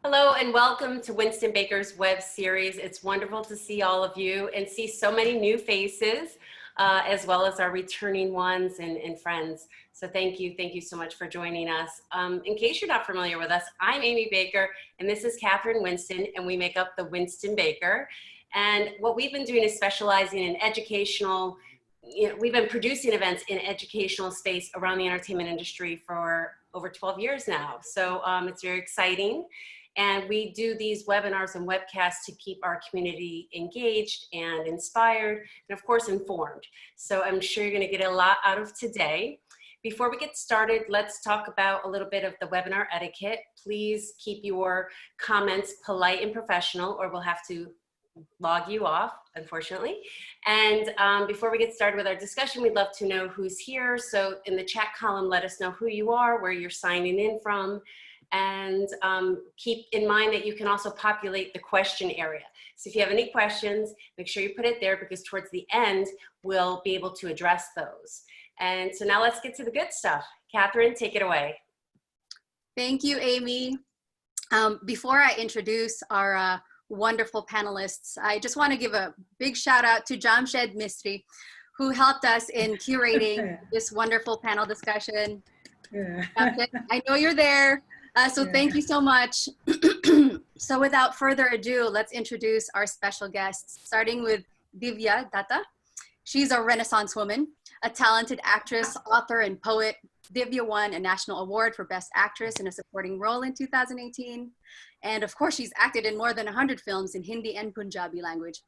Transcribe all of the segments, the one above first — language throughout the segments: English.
Hello and welcome to Winston Baker's web series. It's wonderful to see all of you and see so many new faces, as well as our returning ones and friends. So thank you so much for joining us. In case you're not familiar with us, I'm Amy Baker and this is Catherine Winston, and we make up the Winston Baker. And what we've been doing is specializing in educational, we've been producing events in educational space around the entertainment industry for over 12 years now. So it's very exciting. And we do these webinars and webcasts to keep our community engaged and inspired, and of course informed. So I'm sure you're gonna get a lot out of today. Before we get started, let's talk about a little bit of the webinar etiquette. Please keep your comments polite and professional, or we'll have to log you off, unfortunately. And before we get started with our discussion, we'd love to know who's here. So in the chat column, let us know who you are, where you're signing in from. And keep in mind that you can also populate the question area. So if you have any questions, make sure you put it there, because towards the end, we'll be able to address those. And so now let's get to the good stuff. Catherine, take it away. Thank you, Amy. Before I introduce our wonderful panelists, I just want to give a big shout out to Jamshed Mistry, who helped us in curating this wonderful panel discussion. Yeah. I know you're there. So thank you so much. So without further ado, let's introduce our special guests, starting with Divya Dutta. She's a Renaissance woman, a talented actress, author, and poet. Divya won a national award for Best Actress in a Supporting Role in 2018. And of course, she's acted in more than 100 films in Hindi and Punjabi language,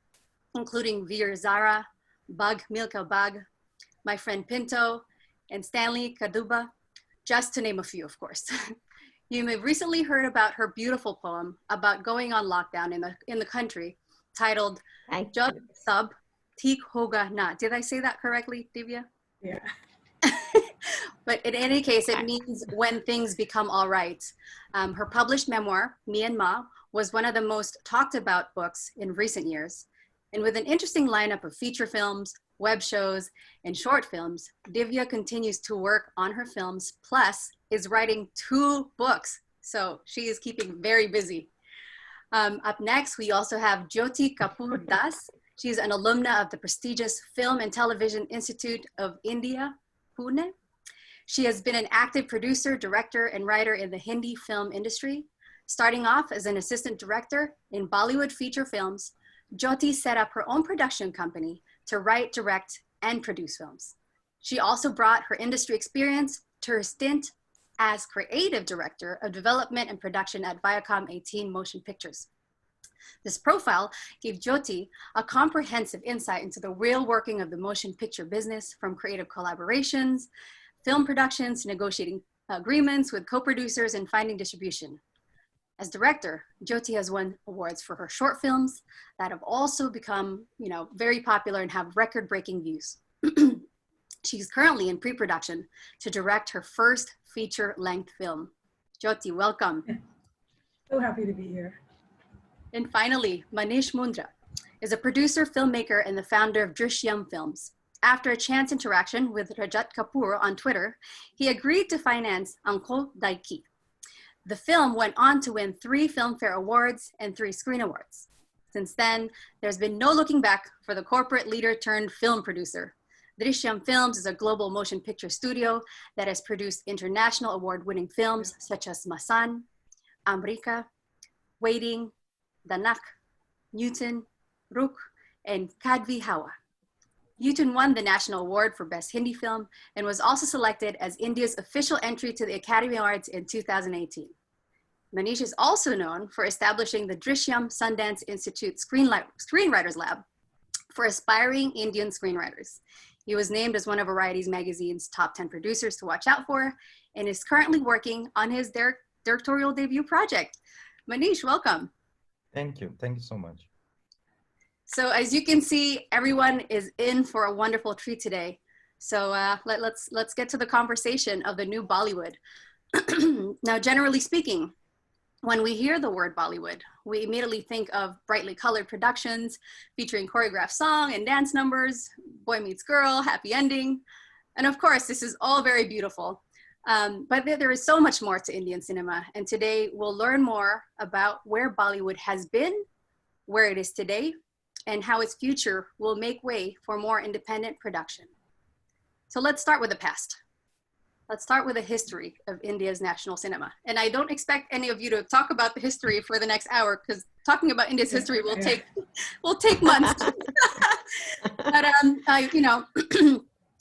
including Veer Zara, Bhaag Milkha Bhag, My Friend Pinto, and Stanley, Dabba, just to name a few, of course. You may have recently heard about her beautiful poem about going on lockdown in the country, titled Jab Sab Theek Hoga Na. Did I say that correctly, Divya? Yeah. But in any case, it means when things become all right. Her published memoir, Me and Ma, was one of the most talked about books in recent years. And with an interesting lineup of feature films, web shows, and short films, Divya continues to work on her films, plus is writing 2 books. So she is keeping very busy. Up next, we also have Jyoti Kapur Das. She's an alumna of the prestigious Film and Television Institute of India, Pune. She has been an active producer, director, and writer in the Hindi film industry. Starting off as an assistant director in Bollywood feature films, Jyoti set up her own production company to write, direct, and produce films. She also brought her industry experience to her stint as creative director of development and production at Viacom 18 Motion Pictures. This profile gave Jyoti a comprehensive insight into the real working of the motion picture business, from creative collaborations, film productions, negotiating agreements with co-producers, and finding distribution. As director, Jyoti has won awards for her short films that have also become, very popular and have record-breaking views. She's currently in pre-production to direct her first feature-length film. Jyoti, welcome. So happy to be here. And finally, Manish Mundra is a producer, filmmaker, and the founder of Drishyam Films. After a chance interaction with Jyoti Kapur on Twitter, he agreed to finance Anko Daiki. The film went on to win 3 Filmfare Awards and 3 Screen Awards. Since then, there's been no looking back for the corporate leader turned film producer. Drishyam Films is a global motion picture studio that has produced international award-winning films such as Masan, Amrika, Waiting, Danak, Newton, Ruk, and Kadvi Hawa. Newton won the National Award for Best Hindi Film and was also selected as India's official entry to the Academy Awards in 2018. Manish is also known for establishing the Drishyam Sundance Institute Screenwriters Lab for aspiring Indian screenwriters. He was named as one of Variety's magazine's top 10 producers to watch out for, and is currently working on his directorial debut project. Manish, welcome. Thank you so much. So as you can see, everyone is in for a wonderful treat today. So let's get to the conversation of the new Bollywood. Now, generally speaking, when we hear the word Bollywood, we immediately think of brightly colored productions featuring choreographed song and dance numbers, boy meets girl, happy ending. And of course, this is all very beautiful. But there is so much more to Indian cinema. And today we'll learn more about where Bollywood has been, where it is today, and how its future will make way for more independent production. So let's start with the past. Let's start with the history of India's national cinema. And I don't expect any of you to talk about the history for the next hour, because talking about India's history will take months. But you know,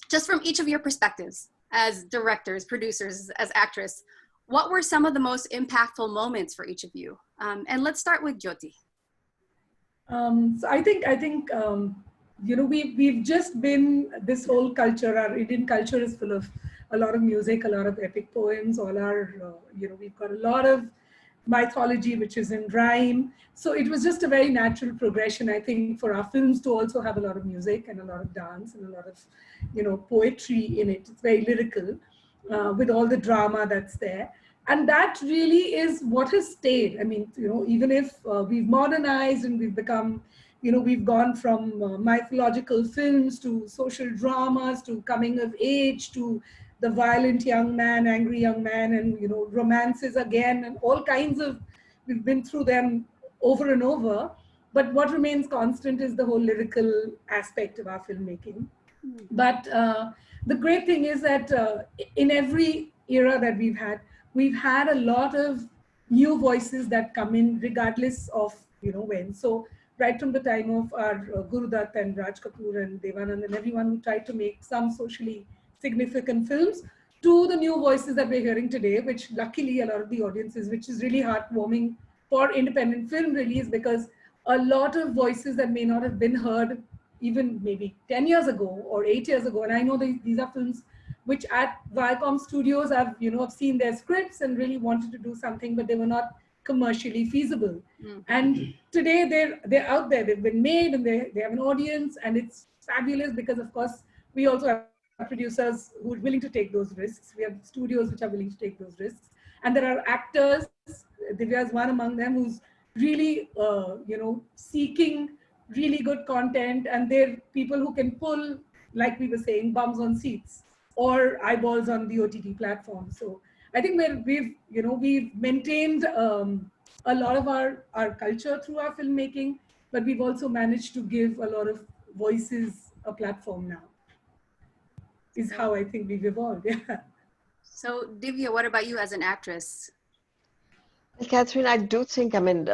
just from each of your perspectives, as directors, producers, as actress, what were some of the most impactful moments for each of you? And let's start with Jyoti. So I think you know, we've just been this whole culture. Our Indian culture is full of a lot of music, a lot of epic poems. All our you know, we've got a lot of mythology which is in rhyme. So it was just a very natural progression, I think, for our films to also have a lot of music and a lot of dance and a lot of, you know, poetry in it. It's very lyrical with all the drama that's there. And that really is what has stayed. I mean, you know, even if we've modernized and we've become, you know, we've gone from mythological films to social dramas to coming of age to the violent young man, angry young man, and, you know, romances again, and all kinds of, we've been through them over and over. But what remains constant is the whole lyrical aspect of our filmmaking. But the great thing is that in every era that we've had a lot of new voices that come in regardless of, you know, when. So right from the time of our Guru Dutt and Raj Kapoor and Devanand and everyone who tried to make some socially significant films, to the new voices that we're hearing today, which luckily a lot of the audiences, which is really heartwarming for independent film release, because a lot of voices that may not have been heard even maybe 10 years ago or 8 years ago. And I know these are films which at Viacom Studios have, you know, have seen their scripts and really wanted to do something, but they were not commercially feasible. And today they're out there, they've been made, and they have an audience, and it's fabulous because, of course, we also have producers who are willing to take those risks. We have studios which are willing to take those risks. And there are actors, Divya is one among them, who's really, you know, seeking really good content, and they're people who can pull, like we were saying, bums on seats or eyeballs on the OTT platform. So I think we've maintained a lot of our culture through our filmmaking, but we've also managed to give a lot of voices a platform now, is how I think we've evolved. Yeah. So Divya, what about you as an actress? Well, Catherine, I do think, I mean,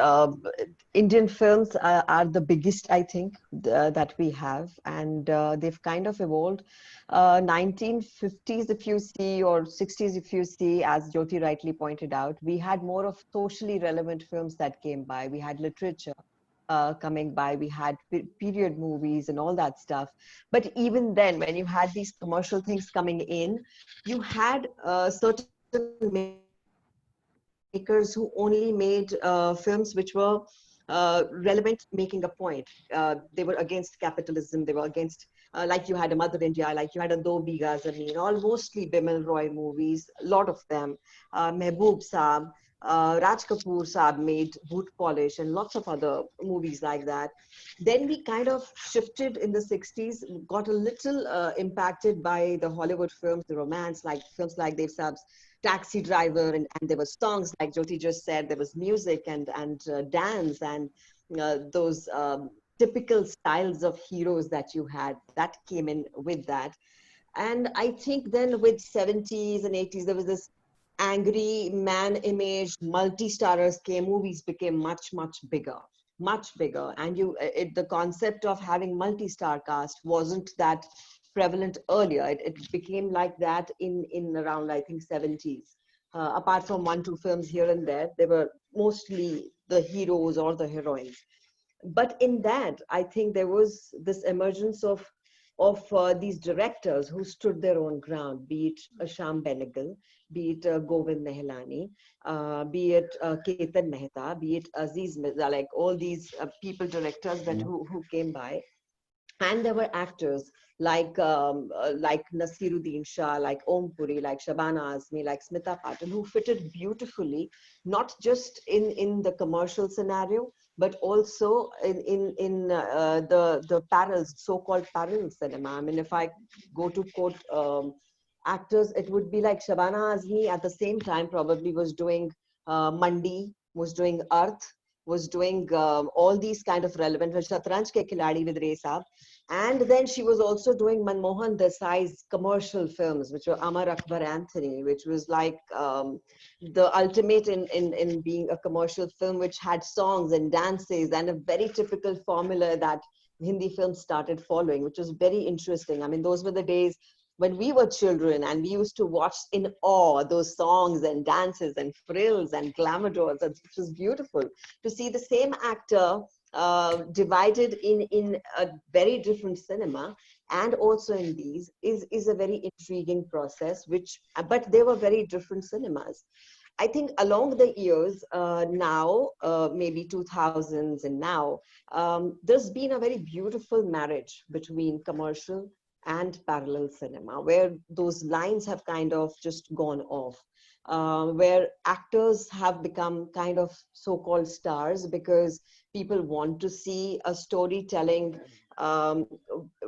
Indian films are the biggest, I think, that we have, and they've kind of evolved. 1950s, if you see, or 60s, if you see, as Jyoti rightly pointed out, we had more of socially relevant films that came by. We had literature coming by, we had period movies and all that stuff. But even then, when you had these commercial things coming in, you had certain makers who only made films which were relevant, making a point. They were against capitalism. They were against, like you had a Mother India, like you had a Do Biga Zameen, all mostly Bimal Roy movies, a lot of them. Mehboob Saab, Raj Kapoor Saab made Boot Polish and lots of other movies like that. Then we kind of shifted in the 60s, got a little impacted by the Hollywood films, the romance, like films like Dev Saab's Taxi Driver, and there were songs, like Jyoti just said, there was music and dance and those typical styles of heroes that you had, that came in with that. And I think then with 70s and 80s, there was this angry man image, multi-starers came, movies became much, much bigger. And the concept of having multi-star cast wasn't that prevalent earlier. It became like that in around, I think, 70s. Apart from 1-2 films here and there, they were mostly the heroes or the heroines. But in that, I think there was this emergence of these directors who stood their own ground, be it Sham Benegal, be it Govind Mehlani, be it Ketan Mehta, be it Aziz Mirza, like all these people, directors that who came by. And there were actors like Nasiruddin Shah, like Om Puri, like Shabana Azmi, like Smita Patil, who fitted beautifully, not just in the commercial scenario, but also in the parallel, so-called parallel cinema. I mean, if I go to quote actors, it would be like Shabana Azmi at the same time probably was doing Mandi, was doing Arth, was doing all these kind of relevant, Shatranj Ke Khiladi with Ray Saab. And then she was also doing Manmohan Desai's commercial films, which were Amar Akbar Anthony, which was like the ultimate in being a commercial film, which had songs and dances and a very typical formula that Hindi films started following, which was very interesting. I mean, those were the days when we were children and we used to watch in awe those songs and dances and frills and glamour dolls, which was beautiful to see the same actor divided in a very different cinema and also in these is a very intriguing process, which, but they were very different cinemas. I think along the years now, maybe 2000s and now, there's been a very beautiful marriage between commercial and parallel cinema, where those lines have kind of just gone off, where actors have become kind of so-called stars because people want to see a storytelling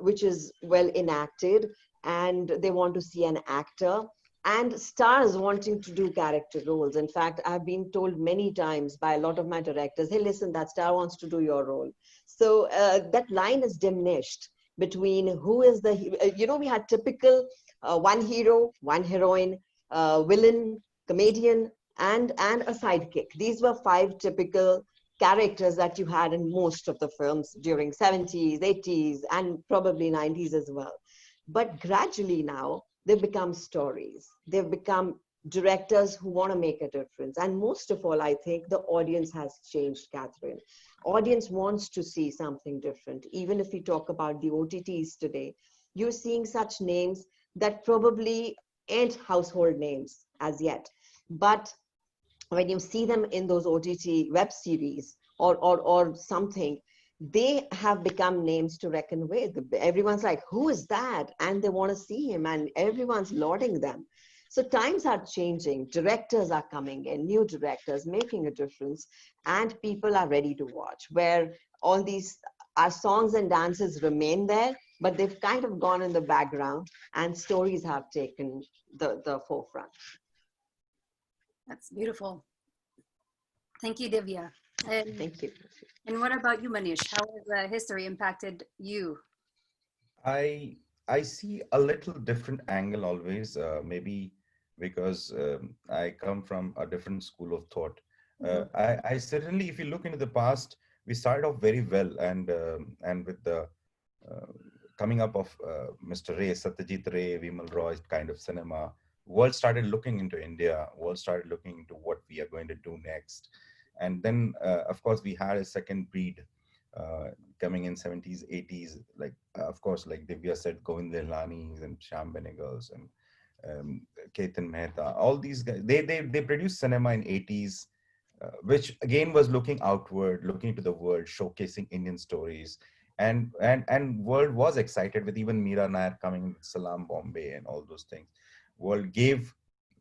which is well enacted, and they want to see an actor, and stars wanting to do character roles. In fact, I've been told many times by a lot of my directors, hey, listen, that star wants to do your role. So that line is diminished between who is the, we had typical one hero, one heroine, villain, comedian, and a sidekick. These were 5 typical characters that you had in most of the films during 70s, 80s, and probably 90s as well. But gradually now, they've become stories. They've become directors who want to make a difference. And most of all, I think the audience has changed, Catherine. Audience wants to see something different. Even if we talk about the OTTs today, you're seeing such names that probably ain't household names as yet. But when you see them in those OTT web series or something, they have become names to reckon with. Everyone's like, who is that? And they want to see him, and everyone's lauding them. So times are changing. Directors are coming in, new directors making a difference, and people are ready to watch, where all these, our songs and dances remain there, but they've kind of gone in the background and stories have taken the forefront. That's beautiful. Thank you, Divya. And, Thank you. and what about you, Manish? How has history impacted you? I see a little different angle always, maybe because I come from a different school of thought. I certainly, if you look into the past, we started off very well, and with the coming up of Mr. Ray, Satyajit Ray, Vimal Roy kind of cinema, world started looking into India. World started looking into what we are going to do next, and then of course we had a second breed coming in 70s, 80s, like of course, like Divya said, Govind Lehlanis and Shyam Benegals and Ketan Mehta, all these guys, they produced cinema in 80s, which again was looking outward, looking to the world, showcasing Indian stories, and world was excited with even Meera Nair coming with Salam Bombay and all those things. World gave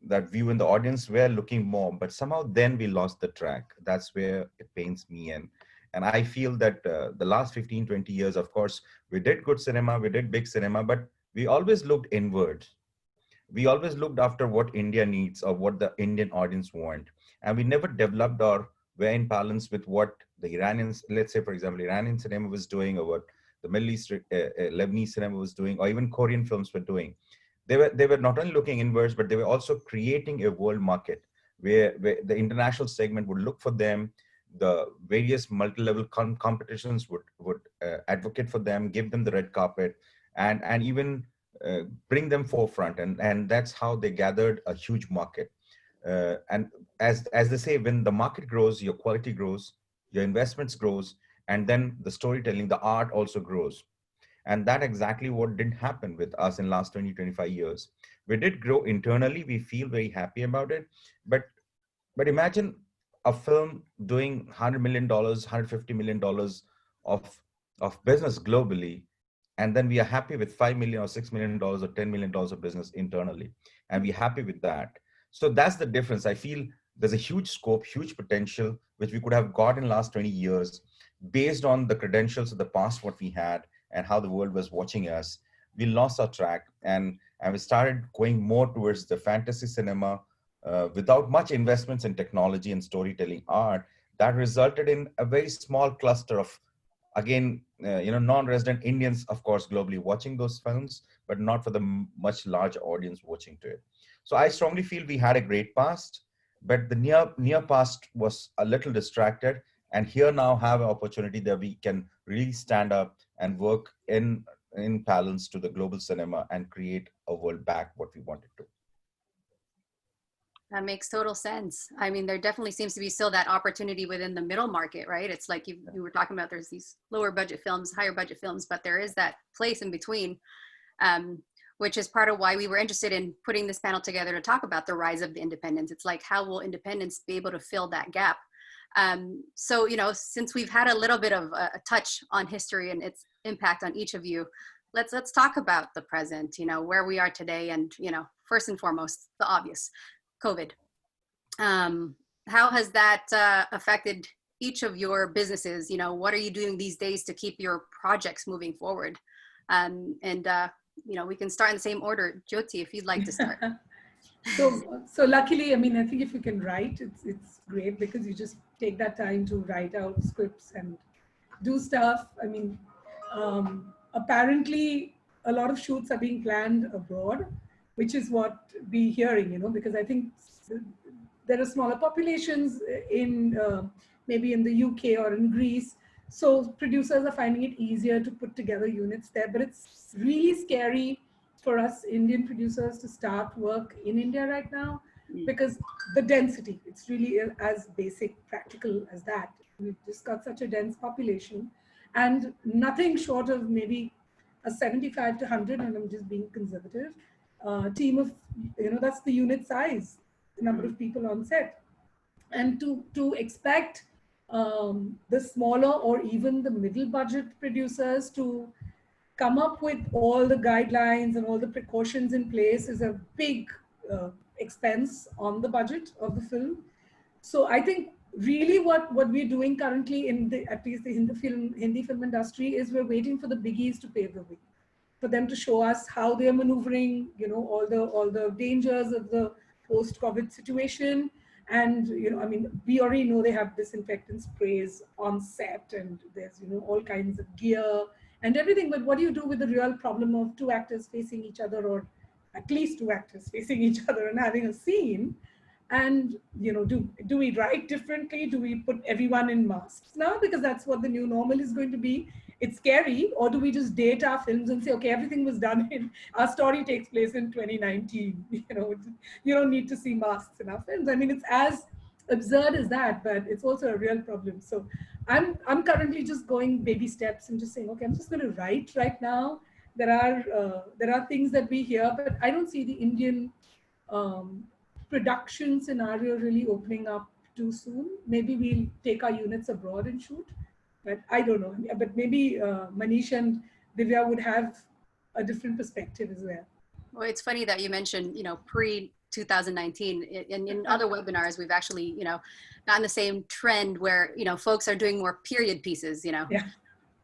that view, and the audience were looking more, but somehow then we lost the track. That's where it pains me. And I feel that the last 15, 20 years, of course, we did good cinema, we did big cinema, but we always looked inward. We always looked after what India needs or what the Indian audience want. And we never developed or were in balance with what the Iranians, let's say, for example, Iranian cinema was doing, or what the Middle East, Lebanese cinema was doing, or even Korean films were doing. They were not only looking inwards, but they were also creating a world market where the international segment would look for them. The various multi-level competitions would advocate for them, give them the red carpet, and even bring them forefront. And that's how they gathered a huge market. And as they say, when the market grows, your quality grows, your investments grows, and then the storytelling, the art also grows. And that exactly what didn't happen with us in last 20, 25 years. We did grow internally. We feel very happy about it. But imagine a film doing $100 million, $150 million of business globally. And then we are happy with $5 million or $6 million or $10 million of business internally. And we're happy with that. So that's the difference. I feel there's a huge scope, huge potential, which we could have got in the last 20 years based on the credentials of the past, what we had, and how the world was watching us. We lost our track. And and we started going more towards the fantasy cinema without much investments in technology and storytelling art. That resulted in a very small cluster of, again, non-resident Indians, of course, globally watching those films, but not for the much large audience watching to it. So I strongly feel we had a great past, but the near past was a little distracted. And here now have an opportunity that we can really stand up and work in balance to the global cinema and create a world back what we wanted to. That makes total sense. I mean, there definitely seems to be still that opportunity within the middle market, right? It's like you were talking about, there's these lower budget films, higher budget films, but there is that place in between, which is part of why we were interested in putting this panel together to talk about the rise of the independents. It's like, how will independents be able to fill that gap? So, since we've had a little bit of a touch on history and its impact on each of you, let's talk about the present, where we are today. And, first and foremost, the obvious, COVID. How has that affected each of your businesses? What are you doing these days to keep your projects moving forward? We can start in the same order. Jyoti, if you'd like to start. So luckily, I mean, I think if you can write, it's great because you just take that time to write out scripts and do stuff. I mean, apparently a lot of shoots are being planned abroad, which is what we're hearing, because I think there are smaller populations in maybe in the UK or in Greece. So producers are finding it easier to put together units there, but it's really scary for us Indian producers to start work in India right now because the density, it's really as basic, practical as that. We've just got such a dense population and nothing short of maybe a 75 to 100, and I'm just being conservative, team of, that's the unit size, the number of people on set. And to expect the smaller or even the middle budget producers to come up with all the guidelines and all the precautions in place is a big expense on the budget of the film. So I think really what we're doing currently at least the Hindi film industry is we're waiting for the biggies to pave the way, for them to show us how they're maneuvering, all the dangers of the post-COVID situation. And, I mean, we already know they have disinfectant sprays on set and there's, all kinds of gear and everything. But what do you do with the real problem of two actors facing each other, or at least two actors facing each other and having a scene? And, do we write differently? Do we put everyone in masks now? Because that's what the new normal is going to be. It's scary. Or do we just date our films and say, okay, everything was done our story takes place in 2019. You don't need to see masks in our films. I mean, it's as absurd as that, but it's also a real problem. So I'm currently just going baby steps and just saying, okay, I'm just going to write right now. There are things that we hear, but I don't see the Indian production scenario really opening up too soon. Maybe we'll take our units abroad and shoot, but I don't know. But maybe Manish and Divya would have a different perspective as well. Well, it's funny that you mentioned, pre-2019. In other webinars, we've actually, gotten the same trend where, folks are doing more period pieces,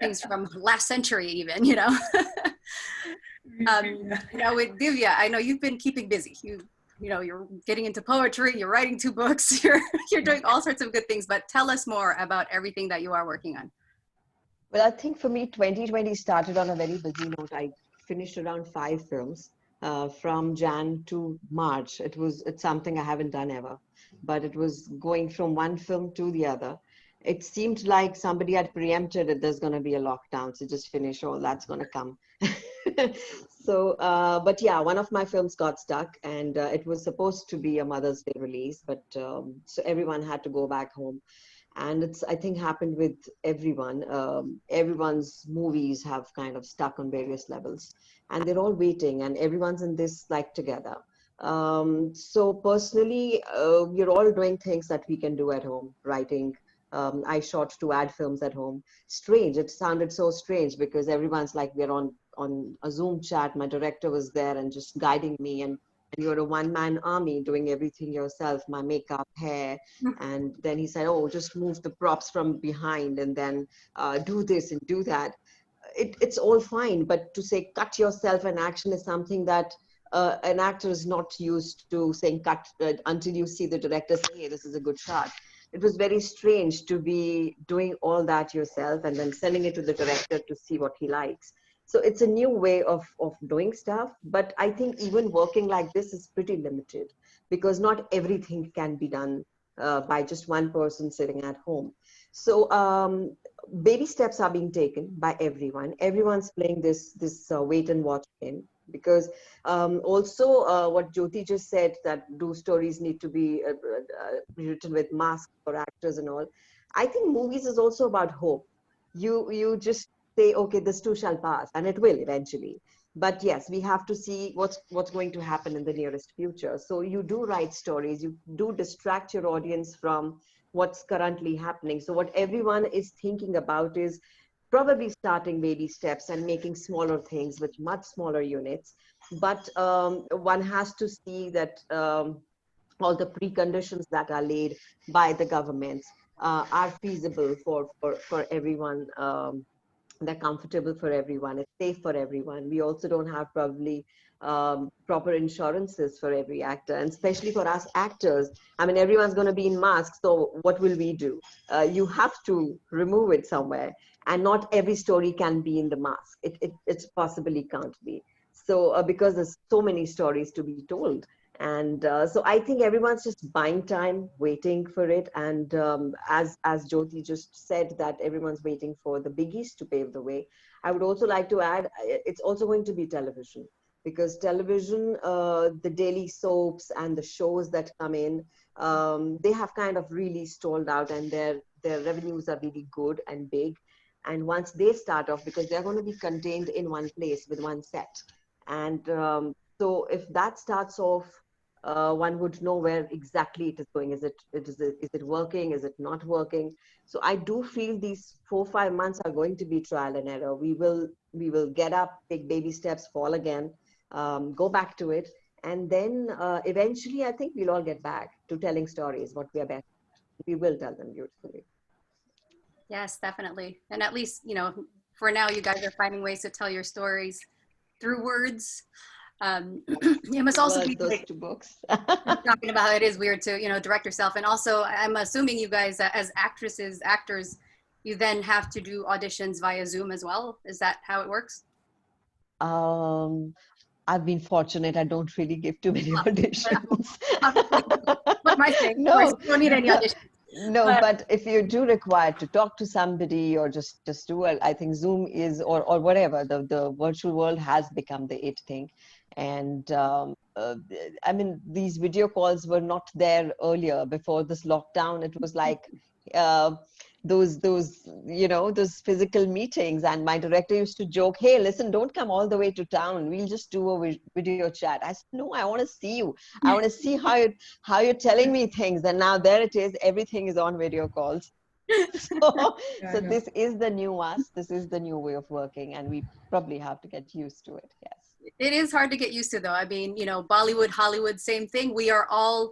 things from last century even, with Divya, I know you've been keeping busy. You're getting into poetry, you're writing 2 books, you're doing all sorts of good things, but tell us more about everything that you are working on. Well, I think for me, 2020 started on a very busy note. I finished around 5 films from Jan to March. It's something I haven't done ever, but it was going from one film to the other. It seemed like somebody had preempted that there's going to be a lockdown, so just finish all that's going to come. So, but yeah, one of my films got stuck, and it was supposed to be a Mother's Day release, but so everyone had to go back home. And it's, I think, happened with everyone. Everyone's movies have kind of stuck on various levels, and they're all waiting, and everyone's in this like together. So personally, we're all doing things that we can do at home, writing. I shot 2 ad films at home. Strange, it sounded so strange because everyone's like, we're on a Zoom chat. My director was there and just guiding me, and you're a one-man army doing everything yourself, my makeup, hair. And then he said, oh, just move the props from behind and then do this and do that. It's all fine, but to say cut yourself in action is something that an actor is not used to saying cut until you see the director say, hey, this is a good shot. It was very strange to be doing all that yourself and then sending it to the director to see what he likes. So it's a new way of doing stuff. But I think even working like this is pretty limited because not everything can be done by just one person sitting at home. So baby steps are being taken by everyone. Everyone's playing this wait and watch game. Because also what Jyoti just said, that do stories need to be written with masks for actors and all. I think movies is also about hope. You just say, okay, this too shall pass, and it will eventually. But yes, we have to see what's going to happen in the nearest future. So you do write stories, you do distract your audience from what's currently happening. So what everyone is thinking about is probably starting baby steps and making smaller things with much smaller units. But one has to see that all the preconditions that are laid by the governments are feasible for everyone. They're comfortable for everyone. It's safe for everyone. We also don't have probably proper insurances for every actor, and especially for us actors. I mean, everyone's going to be in masks. So what will we do? You have to remove it somewhere, and not every story can be in the mask. It's possibly can't be. So because there's so many stories to be told. And so I think everyone's just buying time, waiting for it. And as Jyoti just said, that everyone's waiting for the biggies to pave the way. I would also like to add, it's also going to be television, because television, the daily soaps and the shows that come in, they have kind of really stalled out, and their revenues are really good and big. And once they start off, because they're going to be contained in one place with one set. And so if that starts off, one would know where exactly it is going. Is it working? Is it not working? So I do feel these 4-5 months are going to be trial and error. We will get up, take baby steps, fall again, go back to it, and then eventually I think we'll all get back to telling stories what we are best. We will tell them beautifully. Yes, definitely. And at least, for now, you guys are finding ways to tell your stories through words. It must also be those like, 2 books. talking about it is weird to direct yourself, and also I'm assuming you guys as actors, you then have to do auditions via Zoom as well. Is that how it works? I've been fortunate. I don't really give too many auditions. What my thing? No, You don't need any auditions. no, but if you do require to talk to somebody or just do it, I think Zoom is, or whatever, the virtual world has become the it thing. And I mean, these video calls were not there earlier before this lockdown. It was like those physical meetings, and my director used to joke, hey, listen, don't come all the way to town, we'll just do a video chat. I said, no, I want to see you. I want to see how you're telling me things. And now there it is, everything is on video calls. So this is the new us, this is the new way of working, and we probably have to get used to it. Yes, it is hard to get used to, though. I mean, Bollywood, Hollywood, same thing. We are all,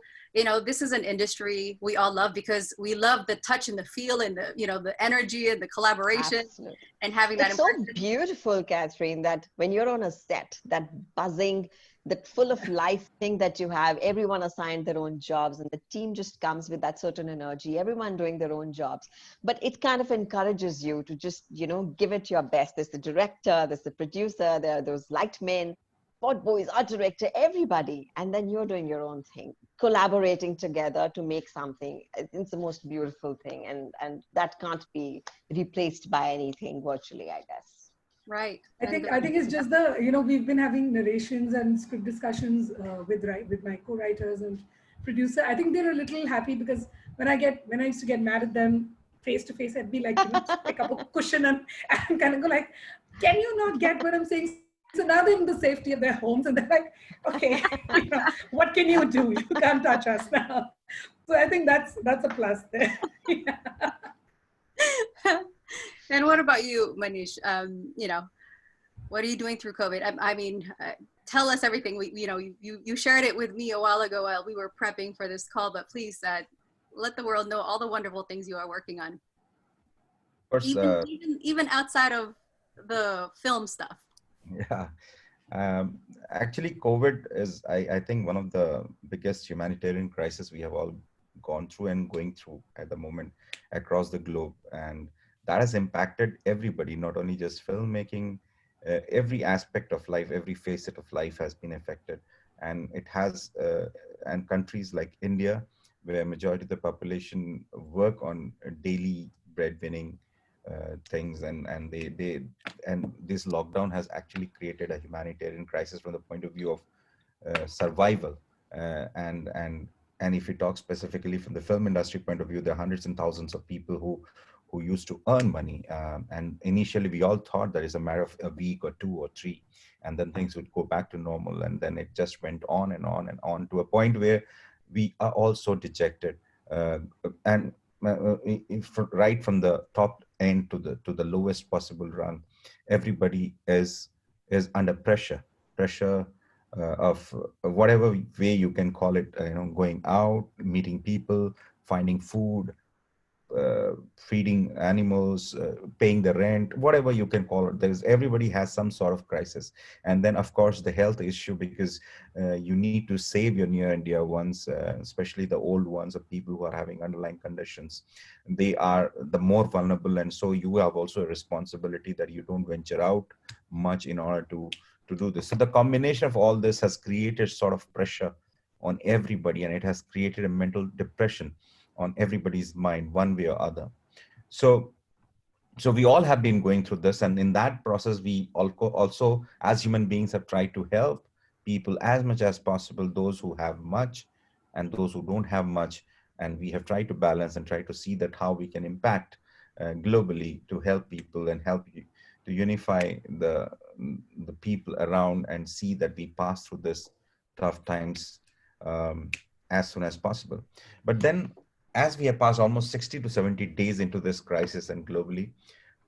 this is an industry we all love, because we love the touch and the feel and the, the energy and the collaboration. Absolutely. And having that. It's so beautiful, Catherine, that when you're on a set, that buzzing, that full of life thing that you have, everyone assigned their own jobs, and the team just comes with that certain energy, everyone doing their own jobs. But it kind of encourages you to just, give it your best. There's the director, there's the producer, there are those light men, spot boys, art director, everybody. And then you're doing your own thing, collaborating together to make something. It's the most beautiful thing. And that can't be replaced by anything virtually, I guess. Right. I think it's just we've been having narrations and script discussions with my co-writers and producer. I think they're a little happy, because when I used to get mad at them face to face, I'd be like, pick up a cushion and kind of go like, can you not get what I'm saying? So now they're in the safety of their homes, and they're like, okay, what can you do? You can't touch us now. So I think that's a plus there. And what about you, Manish? What are you doing through COVID? I mean, tell us everything. You shared it with me a while ago while we were prepping for this call, but please let the world know all the wonderful things you are working on. Of course, even outside of the film stuff. Yeah, Actually, COVID is, I think, one of the biggest humanitarian crises we have all gone through and going through at the moment across the globe. And that has impacted everybody, not only just filmmaking, every aspect of life, every facet of life has been affected. And it has, and countries like India, where majority of the population work on daily breadwinning things, and this lockdown has actually created a humanitarian crisis from the point of view of survival. Uh, and and and if we talk specifically from the film industry point of view, there are hundreds and thousands of people who used to earn money. And initially, we all thought that it's a matter of a week or two or three, and then things would go back to normal. And then it just went on and on and on to a point where we are all so dejected. And right from the top end to the lowest possible rung, everybody is under pressure of whatever way you can call it, going out, meeting people, finding food, feeding animals, paying the rent, whatever you can call it. There's everybody has some sort of crisis. And then of course the health issue, because you need to save your near and dear ones, especially the old ones, or people who are having underlying conditions. They are the more vulnerable, and so you have also a responsibility that you don't venture out much in order to do this. So the combination of all this has created sort of pressure on everybody, and it has created a mental depression on everybody's mind one way or other. So so we all have been going through this, and in that process we also as human beings have tried to help people as much as possible, those who have much and those who don't have much. And we have tried to balance and try to see that how we can impact globally to help people and help you to unify the people around and see that we pass through this tough times as soon as possible. But then, as we have passed almost 60 to 70 days into this crisis and globally,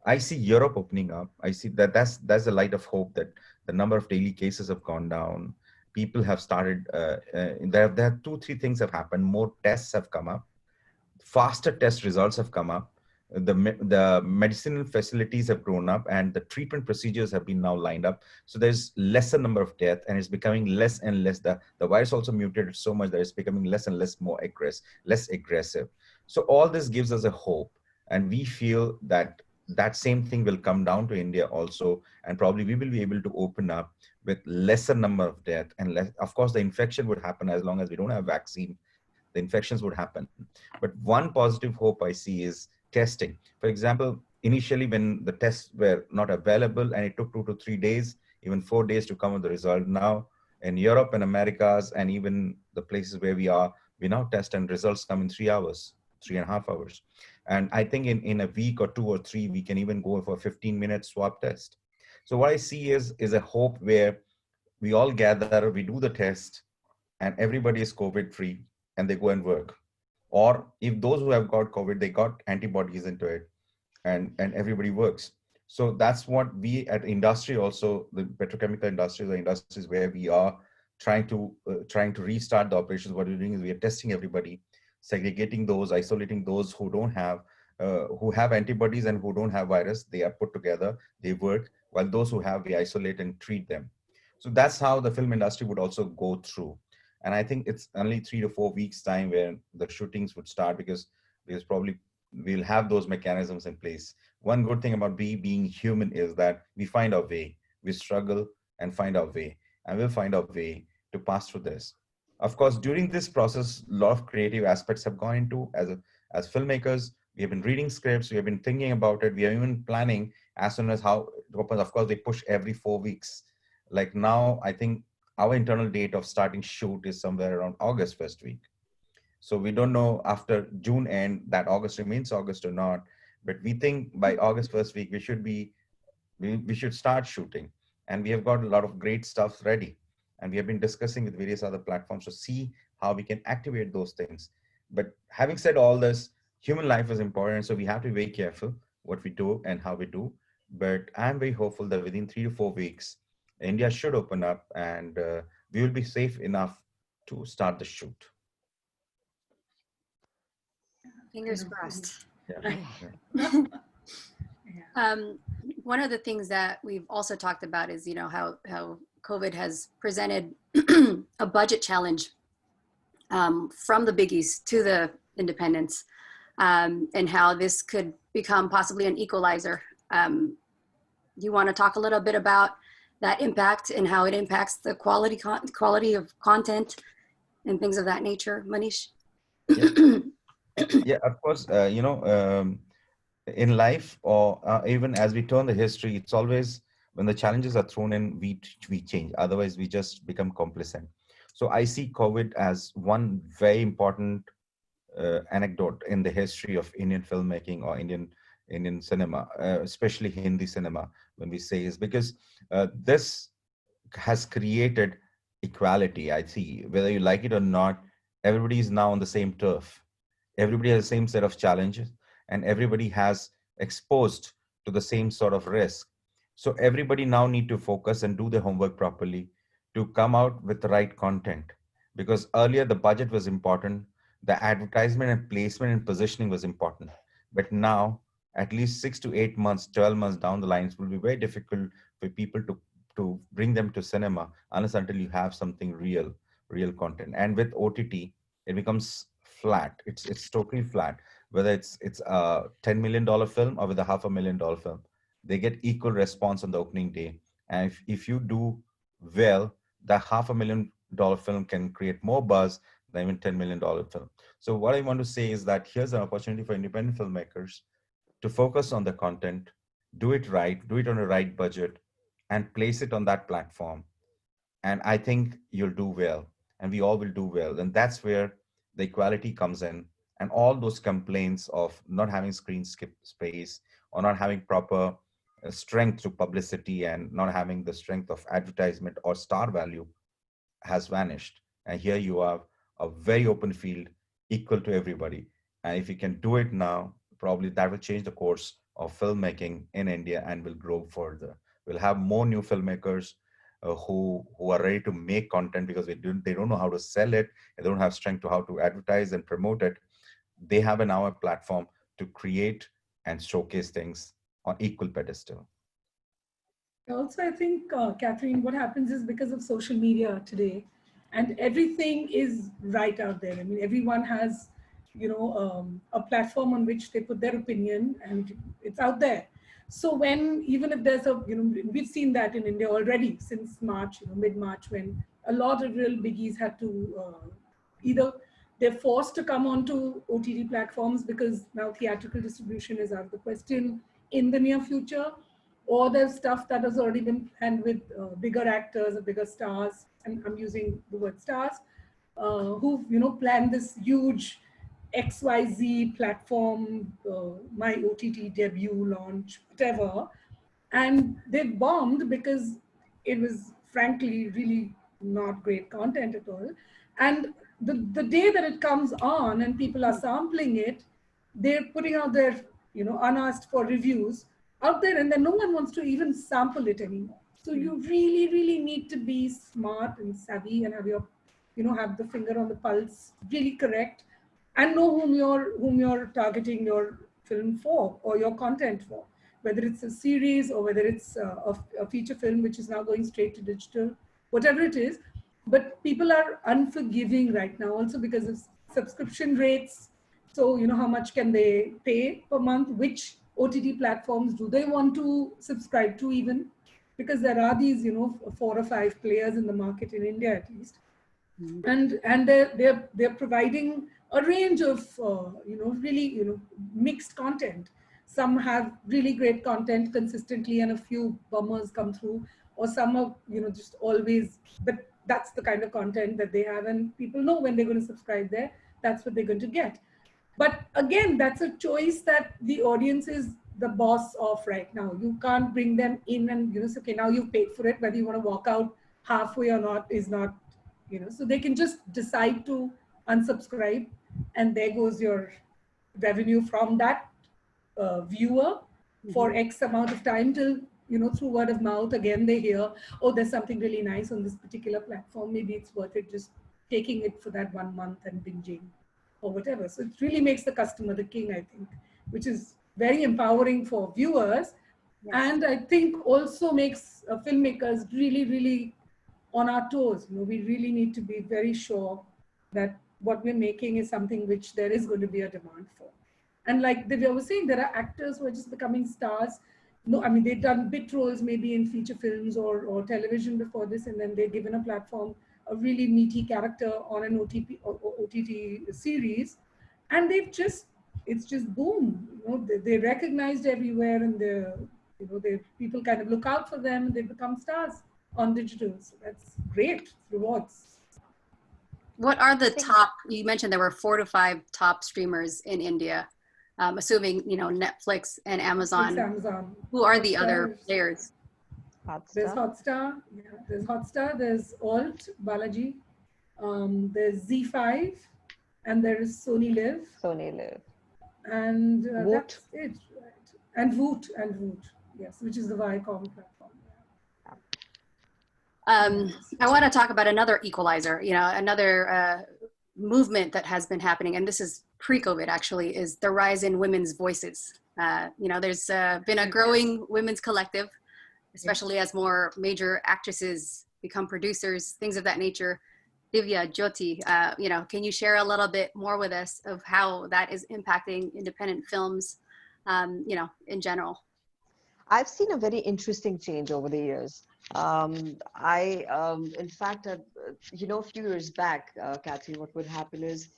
I see Europe opening up. I see that that's a light of hope, that the number of daily cases have gone down. People have started, there are two, three things have happened. More tests have come up, faster test results have come up, the medicinal facilities have grown up, and the treatment procedures have been now lined up. So there's lesser number of death, and it's becoming less and less. The virus also mutated so much that it's becoming less and less less aggressive. So all this gives us a hope, and we feel that that same thing will come down to India also, and probably we will be able to open up with lesser number of death and less. Of course, the infection would happen as long as we don't have vaccine. The infections would happen. But one positive hope I see is testing. For example, initially when the tests were not available and it took 2 to 3 days, even 4 days to come with the result, now in Europe and Americas and even the places where we now test and results come in 3 hours, 3.5 hours. And I think in a week or 2 or 3, we can even go for a 15-minute swab test. So what I see is a hope where we all gather, we do the test, and everybody is COVID free, and they go and work. Or if those who have got COVID, they got antibodies into it, and everybody works. So that's what we at industry also, the petrochemical industries, the industries where we are trying to restart the operations. What we're doing is we are testing everybody, segregating those, isolating those who have antibodies and who don't have virus. They are put together, they work, while those who have, we isolate and treat them. So that's how the film industry would also go through. And I think it's only 3 to 4 weeks time where the shootings would start, because probably we'll have those mechanisms in place. One good thing about being human is that we find our way, we struggle and find our way, and we'll find our way to pass through this. Of course, during this process, a lot of creative aspects have gone into. As filmmakers, we have been reading scripts, we have been thinking about it, we are even planning as soon as how it opens. Of course, they push every 4 weeks. Like now, I think our internal date of starting shoot is somewhere around August first week. So we don't know after June end that August remains August or not, but we think by August first week we should start shooting, and we have got a lot of great stuff ready, and we have been discussing with various other platforms to see how we can activate those things. But having said all this, human life is important, so we have to be very careful what we do and how we do. But I'm very hopeful that within 3 to 4 weeks, India should open up, and we will be safe enough to start the shoot. Fingers crossed. Yeah. One of the things that we've also talked about is, how COVID has presented a budget challenge from the biggies to the independents, and how this could become possibly an equalizer. You want to talk a little bit about that impact and how it impacts the quality of content and things of that nature, Manish? Yeah, yeah, of course. In life, or even as we turn the history, it's always when the challenges are thrown in, we change. Otherwise, we just become complacent. So I see COVID as one very important anecdote in the history of Indian filmmaking or Indian cinema, especially Hindi cinema. When we say is because this has created equality. I see whether you like it or not, everybody is now on the same turf. Everybody has the same set of challenges, and everybody has exposed to the same sort of risk. So everybody now need to focus and do their homework properly to come out with the right content. Because earlier the budget was important, the advertisement and placement and positioning was important. But now, at least 6 to 8 months, 12 months down the line, it will be very difficult for people to bring them to cinema unless until you have something real content. And with OTT, it becomes flat. It's totally flat. Whether it's a $10 million film or with a $500,000 film, they get equal response on the opening day. And if you do well, that $500,000 film can create more buzz than even $10 million film. So what I want to say is that here's an opportunity for independent filmmakers to focus on the content, do it right, do it on a right budget, and place it on that platform. And I think you'll do well, and we all will do well. And that's where the equality comes in. And all those complaints of not having screen skip space or not having proper strength to publicity and not having the strength of advertisement or star value has vanished. And here you have a very open field, equal to everybody. And if you can do it now, probably that will change the course of filmmaking in India and will grow further. We'll have more new filmmakers who are ready to make content because they don't know how to sell it. They don't have strength to how to advertise and promote it. They have an hour platform to create and showcase things on equal pedestal. Also, I think, Catherine, what happens is because of social media today, and everything is right out there. I mean, everyone has, a platform on which they put their opinion, and it's out there. So when, even if there's we've seen that in India already since March, mid-March, when a lot of real biggies had to either they're forced to come onto OTT platforms because now theatrical distribution is out of the question in the near future, or there's stuff that has already been planned with bigger actors or bigger stars, and I'm using the word stars, who've planned this huge XYZ platform, my OTT debut launch, whatever, and they bombed because it was frankly really not great content at all. And the day that it comes on and people are sampling it, they're putting out their unasked for reviews out there, and then no one wants to even sample it anymore. So you really need to be smart and savvy and have your have the finger on the pulse, really correct, and know whom you're targeting your film for or your content for, whether it's a series or whether it's a feature film which is now going straight to digital, whatever it is. But people are unforgiving right now also because of subscription rates. So how much can they pay per month? Which OTT platforms do they want to subscribe to even? Because there are these 4 or 5 players in the market in India at least. And they're providing a range of really mixed content. Some have really great content consistently and a few bummers come through, or some are just always, but that's the kind of content that they have, and people know when they're going to subscribe there, that's what they're going to get. But again, that's a choice that the audience is the boss of right now. You can't bring them in and say, okay, now you've paid for it, whether you want to walk out halfway or not is not, so they can just decide to unsubscribe, and there goes your revenue from that viewer for X amount of time till, through word of mouth, again, they hear, oh, there's something really nice on this particular platform. Maybe it's worth it just taking it for that 1 month and binging or whatever. So it really makes the customer the king, I think, which is very empowering for viewers. Yes. And I think also makes filmmakers really on our toes. We really need to be very sure that what we're making is something which there is going to be a demand for. And like Divya was saying, there are actors who are just becoming stars. No, I mean, they've done bit roles maybe in feature films or television before this, and then they're given a platform, a really meaty character on an or OTT series, and it's just boom. They're recognized everywhere, and people kind of look out for them, and they become stars on digital. So that's great rewards. What are the top, you mentioned there were 4 to 5 top streamers in India, assuming, Netflix and Amazon. Amazon. Who are the other players? There's Hotstar. Yeah, there's Hotstar. There's Alt, Balaji. There's Z5. And there is Sony Live. And that's it, right? And Voot. Yes, which is the Viacom platform. I want to talk about another equalizer, another movement that has been happening, and this is pre-COVID actually, is the rise in women's voices. There's been a growing women's collective, especially as more major actresses become producers, things of that nature. Divya, Jyoti, can you share a little bit more with us of how that is impacting independent films, in general? I've seen a very interesting change over the years. In fact, a few years back, Kathy, what would happen is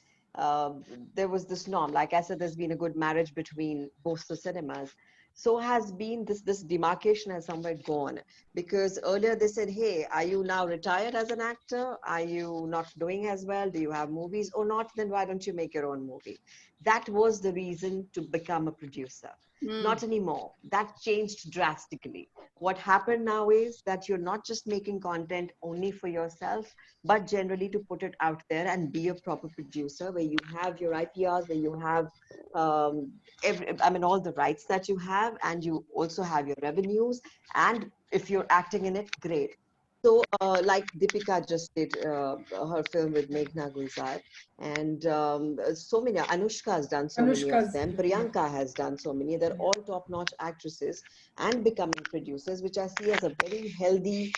there was this norm. Like I said, there's been a good marriage between both the cinemas. So has been this demarcation has somewhat gone, because earlier they said, hey, are you now retired as an actor? Are you not doing as well? Do you have movies or not? Then why don't you make your own movie? That was the reason to become a producer. Not anymore. That changed drastically. What happened now is that you're not just making content only for yourself, but generally to put it out there and be a proper producer, where you have your IPRs, where you have all the rights that you have, and you also have your revenues. And if you're acting in it, great. So like Deepika just did her film with Meghna Gulzar, and so many, Anushka has done so many of them, Priyanka has done so many. They're all top-notch actresses and becoming producers, which I see as a very healthy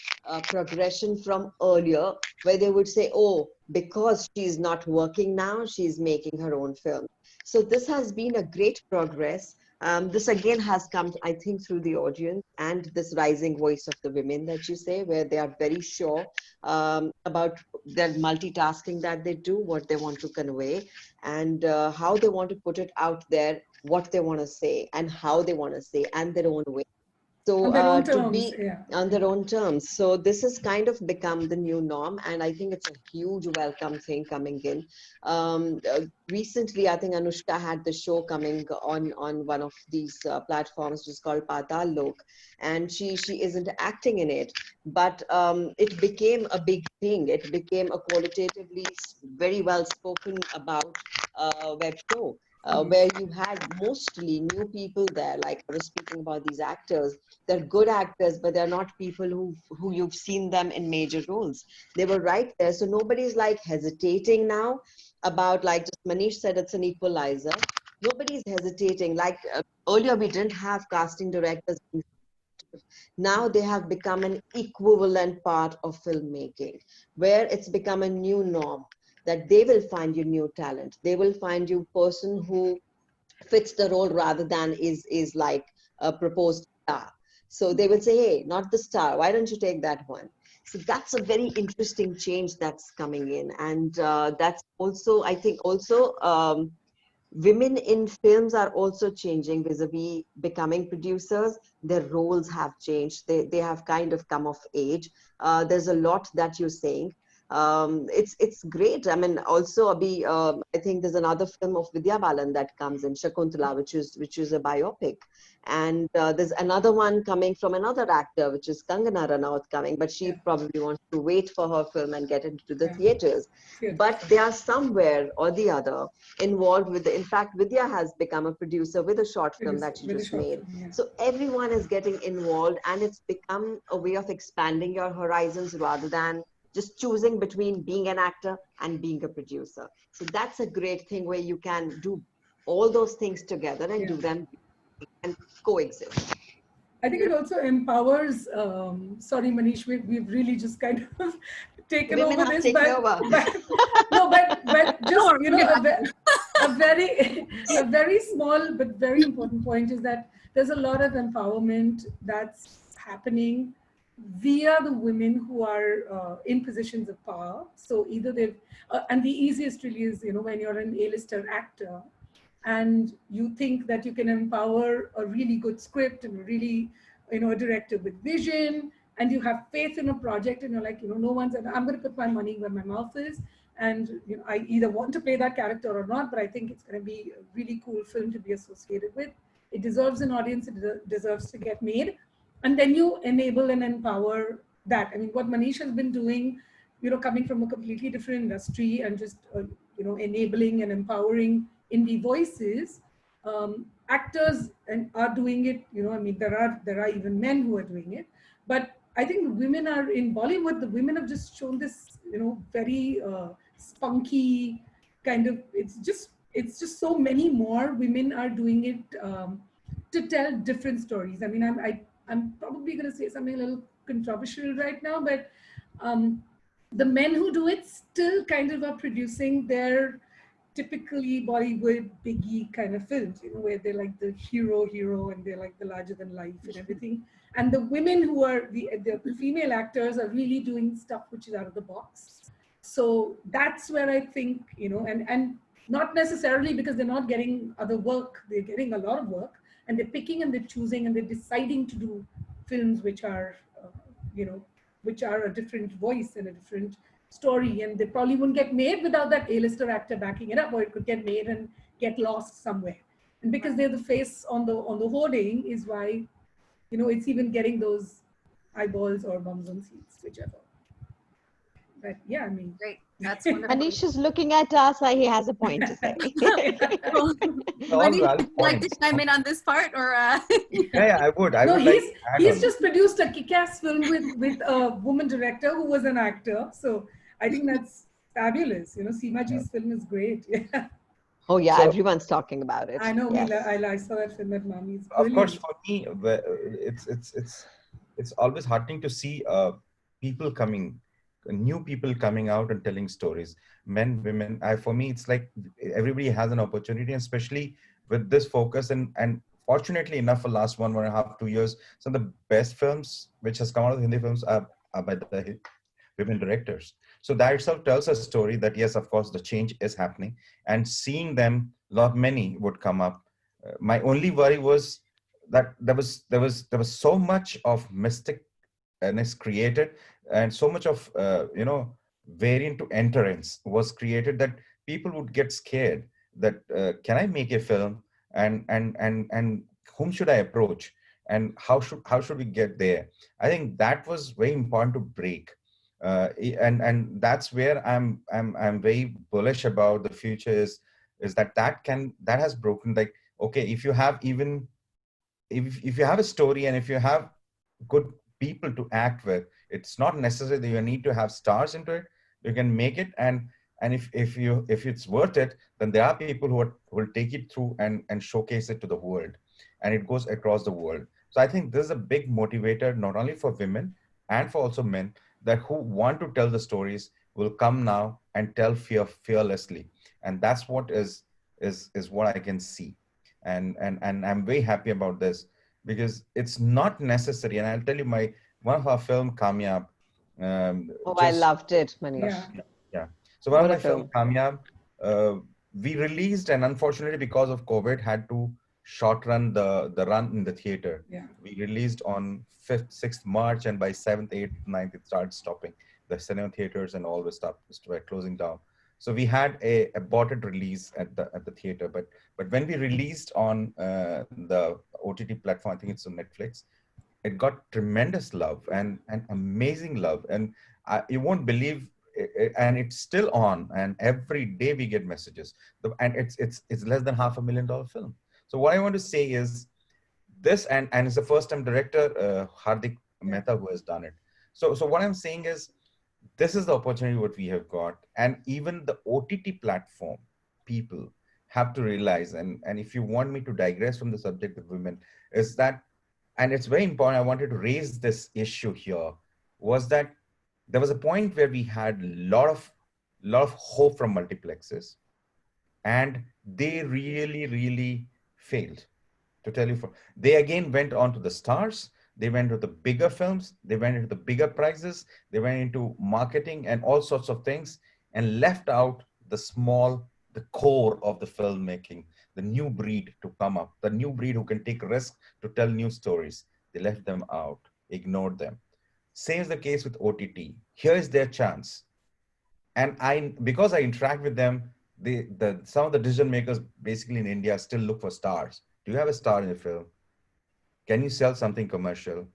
progression from earlier, where they would say, oh, because she's not working now, she's making her own film. So this has been a great progress. This again has come, I think, through the audience and this rising voice of the women that you say, where they are very sure about their multitasking that they do, what they want to convey, and how they want to put it out there, what they want to say, and how they want to say, and their own way. So on their own to terms, be on their own terms. So this has kind of become the new norm, and I think it's a huge welcome thing coming in. Recently, I think Anushka had the show coming on one of these platforms, which is called Patal Lok, and she isn't acting in it, but it became a big thing. It became a qualitatively very well spoken about web show. Where you had mostly new people there. Like I was speaking about these actors, they're good actors, but they're not people who you've seen them in major roles. They were right there. So nobody's like hesitating now about, like just Manish said, it's an equalizer. Nobody's hesitating. Like earlier we didn't have casting directors. Now they have become an equivalent part of filmmaking, where it's become a new norm, that they will find you new talent. They will find you person who fits the role rather than is like a proposed star. So they will say, hey, not the star, why don't you take that one? So that's a very interesting change that's coming in. And that's also, I think also, women in films are also changing vis-a-vis becoming producers. Their roles have changed. They have kind of come of age. There's a lot that you're saying. It's great. I mean, also I think there's another film of Vidya Balan that comes in, Shakuntala, which is a biopic, and there's another one coming from another actor, which is Kangana Ranaut coming, but she probably wants to wait for her film and get into the theaters. But they are somewhere or the other involved with in fact, Vidya has become a producer with a short film that she just made. So everyone is getting involved, and it's become a way of expanding your horizons rather than just choosing between being an actor and being a producer. So that's a great thing, where you can do all those things together and do them and coexist. I think it also empowers, sorry, Manish, we've really just kind of taken Women over have this, taken over. but just, No, you know, a very, a very small but very important point is that there's a lot of empowerment that's happening via the women who are in positions of power. So either they've, and the easiest really is, you know, when you're an A-lister actor, and you think that you can empower a really good script and a really, you know, a director with vision, and you have faith in a project, and you're like, you know, no one's, I'm going to put my money where my mouth is, and you know, I either want to play that character or not, but I think it's going to be a really cool film to be associated with. It deserves an audience, it deserves to get made, and then you enable and empower that. I mean, what Manish has been doing, you know, coming from a completely different industry and just you know, enabling and empowering indie voices, actors and are doing it. You know, I mean, there are even men who are doing it, but I think the women are in Bollywood. The women have just shown this, you know, very spunky kind of. It's just so many more women are doing it to tell different stories. I mean, I'm probably going to say something a little controversial right now, but the men who do it still kind of are producing their typically Bollywood biggie kind of films, you know, where they're like the hero, and they're like the larger than life and everything. And the women who are the female actors are really doing stuff which is out of the box. So that's where I think, you know, and not necessarily because they're not getting other work, they're getting a lot of work, and they're picking and they're choosing and they're deciding to do films which are, you know, which are a different voice and a different story, and they probably wouldn't get made without that A-lister actor backing it up, or it could get made and get lost somewhere. And because they're the face on the hoarding is why, you know, it's even getting those eyeballs or bums on seats, whichever. But yeah, I mean, Great. That's wonderful. Manish is looking at us. He has a point to say. Well, All Manish, valid would you like to points. chime in on this part, or Yeah, I would. I no, would like he's to add he's on. just produced a kick-ass film with a woman director who was an actor. So I think that's fabulous. You know, Seema Yeah. Ji's film is great. Yeah. Oh yeah, So, everyone's talking about it. I know. Yes. I saw that film at Mommy's. of course, Brilliant. for me, it's always heartening to see people coming, new people coming out and telling stories, men, women. For me, it's like everybody has an opportunity, and especially with this focus, and fortunately enough, for last 1.5, 2 years, some of the best films which has come out of Hindi films are by the women directors. So that itself tells a story that yes, of course, the change is happening, and seeing them, not many would come up. My only worry was that there was so much of mysticness created, and so much of variant to entrance was created, that people would get scared that can I make a film, and whom should I approach, and how should we get there. I think that was very important to break. And that's where I'm very bullish about the future, is that has broken. Like, okay, if you have even if you have a story, and if you have good people to act with, it's not necessary that you need to have stars into it. You can make it, and if it's worth it, then there are people who will take it through and showcase it to the world, and it goes across the world. So I think this is a big motivator, not only for women and for also men, that who want to tell the stories will come now and tell fearlessly. And that's what is what I can see. And I'm very happy about this, because it's not necessary. And I'll tell you, my one of our film Kamyab, Oh, I loved it, Manish. Yeah. yeah. So one of What a my film film. Kamyab, we released, and unfortunately because of COVID had to short run the run in the theater. Yeah. We released on 5th, 6th March, and by 7th, 8th, 9th it started stopping. The cinema theaters and all the stuff were closing down. So we had a aborted release at the theater, but when we released on the OTT platform, I think it's on Netflix, it got tremendous love and amazing love, and you won't believe it, and it's still on, and every day we get messages, and it's less than $500,000 film. So what I want to say is this, and it's the first time director Hardik Mehta who has done it. So what I'm saying is, this is the opportunity what we have got, and even the OTT platform people have to realize, and if you want me to digress from the subject of women, is that and it's very important, I wanted to raise this issue here, was that there was a point where we had a lot of hope from multiplexes, and they really failed. To tell you, they again went on to the stars, they went to the bigger films, they went into the bigger prizes, they went into marketing and all sorts of things, and left out the core of the filmmaking, the new breed to come up, the new breed who can take risks to tell new stories. They left them out, ignored them. Same is the case with OTT. Here is their chance. And because I interact with them, some of the decision makers basically in India still look for stars. Do you have a star in your film? Can you sell something commercial?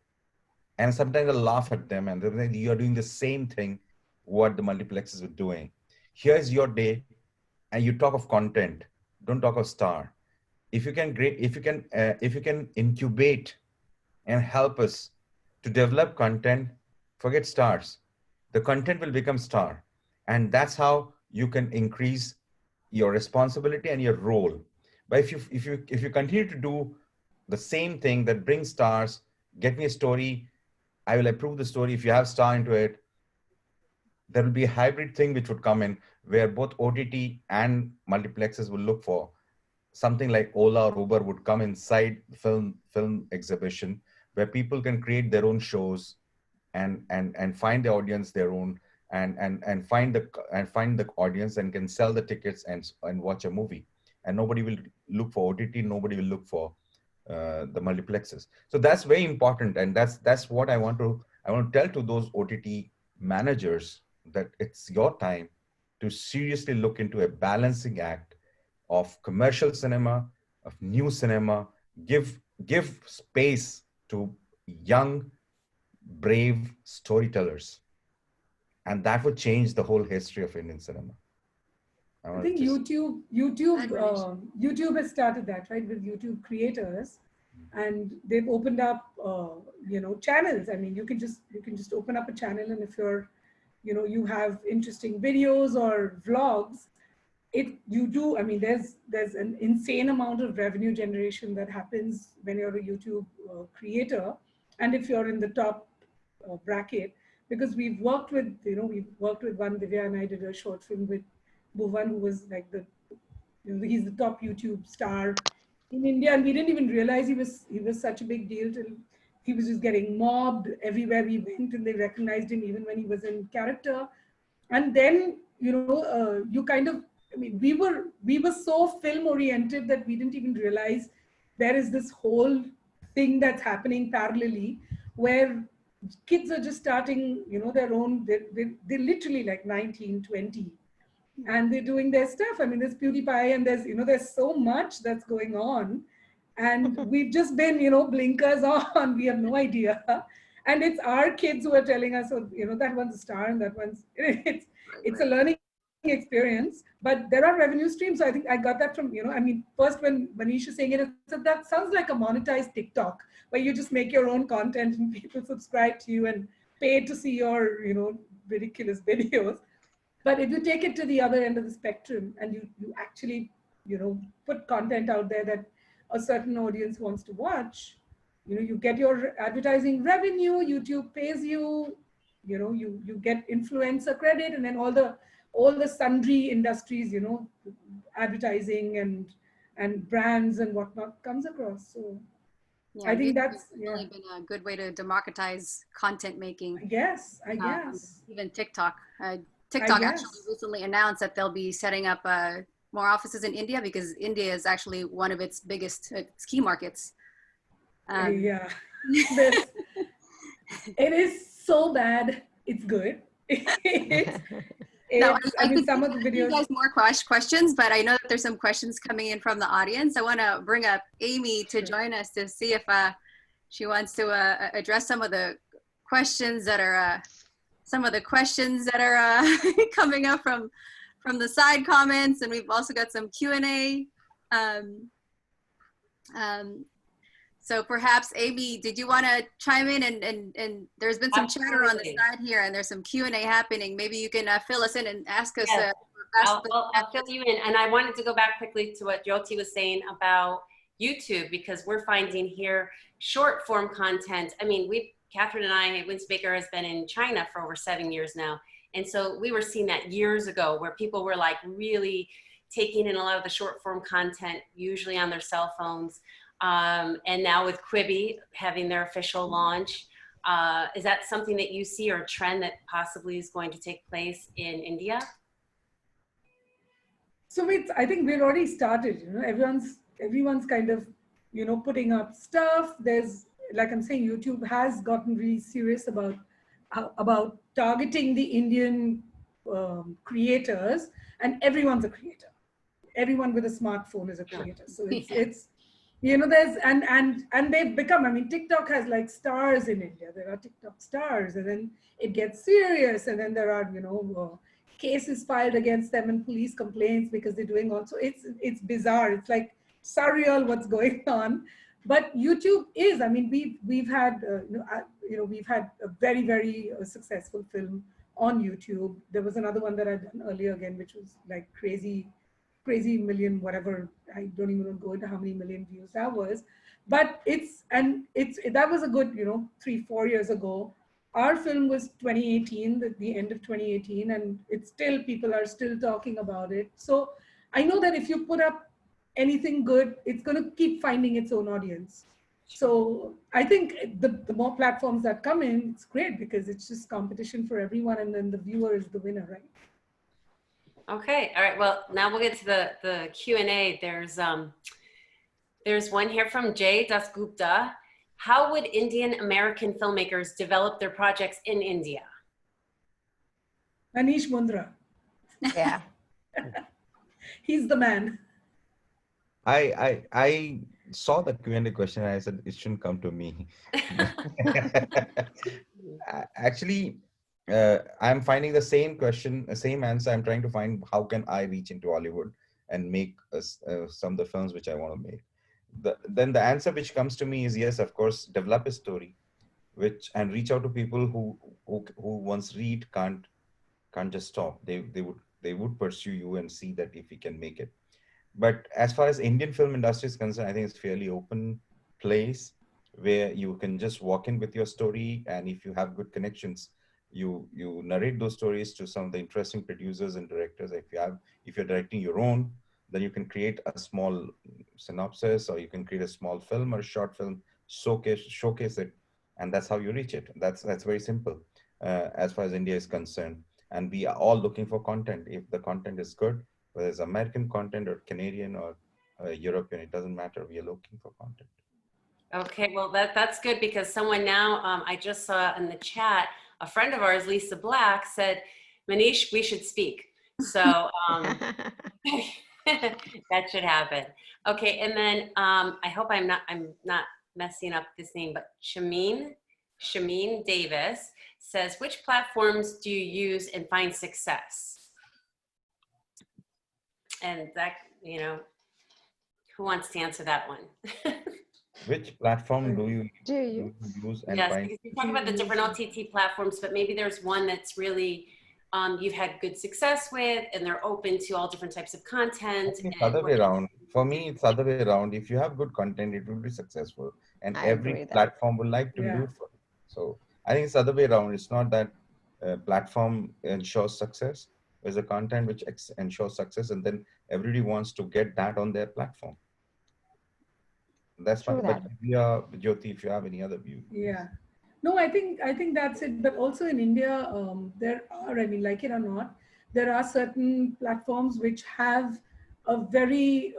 And sometimes I laugh at them and they're like, you're doing the same thing what the multiplexes were doing. Here's your day, and you talk of content. Don't talk of star. If you can incubate and help us to develop content, forget stars. The content will become star, and that's how you can increase your responsibility and your role. But if you continue to do the same thing that brings stars, get me a story, I will approve the story. If you have star into it, there will be a hybrid thing which would come in where both OTT and multiplexes will look for something like Ola or Uber would come inside the film exhibition where people can create their own shows and find the audience their own and find the audience and can sell the tickets and watch a movie. And nobody will look for OTT, nobody will look for the multiplexes. So that's very important, and that's what I want to tell to those OTT managers, that it's your time to seriously look into a balancing act of commercial cinema, of new cinema, give space to young, brave storytellers, and that would change the whole history of Indian cinema. I think YouTube has started that, right, with YouTube creators, and they've opened up, channels. I mean, you can just open up a channel, and if you have interesting videos or vlogs, there's an insane amount of revenue generation that happens when you're a YouTube creator, and if you're in the top bracket, because we've worked with one, Divya and I did a short film with Bhuvan, who was like he's the top YouTube star in India, and we didn't even realize he was such a big deal till he was just getting mobbed everywhere we went, and they recognized him even when he was in character. And then we were so film oriented that we didn't even realize there is this whole thing that's happening parallelly where kids are just starting their own. They're literally like 19, 20. And they're doing their stuff. I mean, there's PewDiePie, and there's so much that's going on, and we've just been, blinkers on. We have no idea, and it's our kids who are telling us, that one's a star and that one's. It's a learning experience, but there are revenue streams. So I think I got that from first when Manish is saying it, I said that sounds like a monetized TikTok where you just make your own content and people subscribe to you and pay to see your ridiculous videos. But if you take it to the other end of the spectrum and you actually, put content out there that a certain audience wants to watch, you get your advertising revenue, YouTube pays you, you get influencer credit, and then all the sundry industries, advertising and brands and whatnot comes across. So yeah, I think that's really been a good way to democratize content making. I guess. Even TikTok. TikTok actually recently announced that they'll be setting up more offices in India because India is actually one of its biggest key markets. It is so bad. It's good. I think some of the videos. You guys more questions, but I know that there's some questions coming in from the audience. I want to bring up Amy to join us to see if she wants to address some of the questions that are. Coming up from the side comments, and we've also got some Q&A. So perhaps, Amy, did you want to chime in? And there's been some chatter on the side here, and there's some Q&A happening. Maybe you can fill us in and ask us. I'll fill you in. And I wanted to go back quickly to what Jyoti was saying about, YouTube, because we're finding here short form content. I mean, Catherine and I, Winston Baker has been in China for over 7 years now. And so we were seeing that years ago where people were like really taking in a lot of the short form content, usually on their cell phones. And now with Quibi having their official launch, is that something that you see, or a trend that possibly is going to take place in India? So I think we've already started, you know, everyone's kind of, you know, putting up stuff. There's, like I'm saying, YouTube has gotten really serious about targeting the Indian creators, and everyone's a creator. Everyone with a smartphone is a creator. So it's you know, there's and they've become, I mean, TikTok has like stars in India. There are TikTok stars, and then it gets serious, and then there are, you know, cases filed against them and police complaints because they're doing also, it's bizarre. It's like surreal what's going on. But YouTube is, I mean, we've had we've had a very successful film on YouTube. There was another one that I'd done earlier again, which was like crazy million, whatever. I don't even want to go into how many million views that was. But that was a good, you know, 3-4 years ago. Our film was 2018, the end of 2018, and it's still, people are still talking about it. So I know that if you put up anything good, it's going to keep finding its own audience. So I think the more platforms that come in, it's great, because it's just competition for everyone, and then the viewer is the winner, right? Okay, all right. Well, now we'll get to the Q&A. There's one here from Jay Dasgupta. How would Indian American filmmakers develop their projects in India? Manish Mundra. Yeah. He's the man. I saw the Q&A question and I said it shouldn't come to me. Actually, I'm finding the same question, the same answer. I'm trying to find how can I reach into Hollywood and make some of the films which I want to make. Then the answer which comes to me is yes, of course, develop a story, and reach out to people who once read can't just stop. They would pursue you and see that if we can make it. But as far as Indian film industry is concerned, I think it's a fairly open place where you can just walk in with your story, and if you have good connections, you narrate those stories to some of the interesting producers and directors. If you're directing your own, then you can create a small synopsis, or you can create a small film or a short film, showcase it, and that's how you reach it. That's very simple as far as India is concerned. And we are all looking for content. If the content is good, whether it's American content or Canadian or European, it doesn't matter. We are looking for content. Okay, well that's good, because someone now, I just saw in the chat, a friend of ours, Lisa Black, said, Manish, we should speak. So that should happen. Okay, and then I hope I'm not messing up this name, but Shameen Davis says, which platforms do you use and find success? And that, you know, who wants to answer that one? Which platform do you use and yes, find? because you talk about the different OTT platforms, but maybe there's one that's really you've had good success with, and they're open to all different types of content. It's other way around. For me, it's other way around. If you have good content, it will be successful, and every platform would like to do it for you. So I think it's other way around. It's not that platform ensures success. There's a content which ensures success, and then everybody wants to get that on their platform. That's fine. But Jyoti, if you have any other view. Yeah. No, I think that's it. But also in India, there are, I mean, like it or not, there are certain platforms which have a very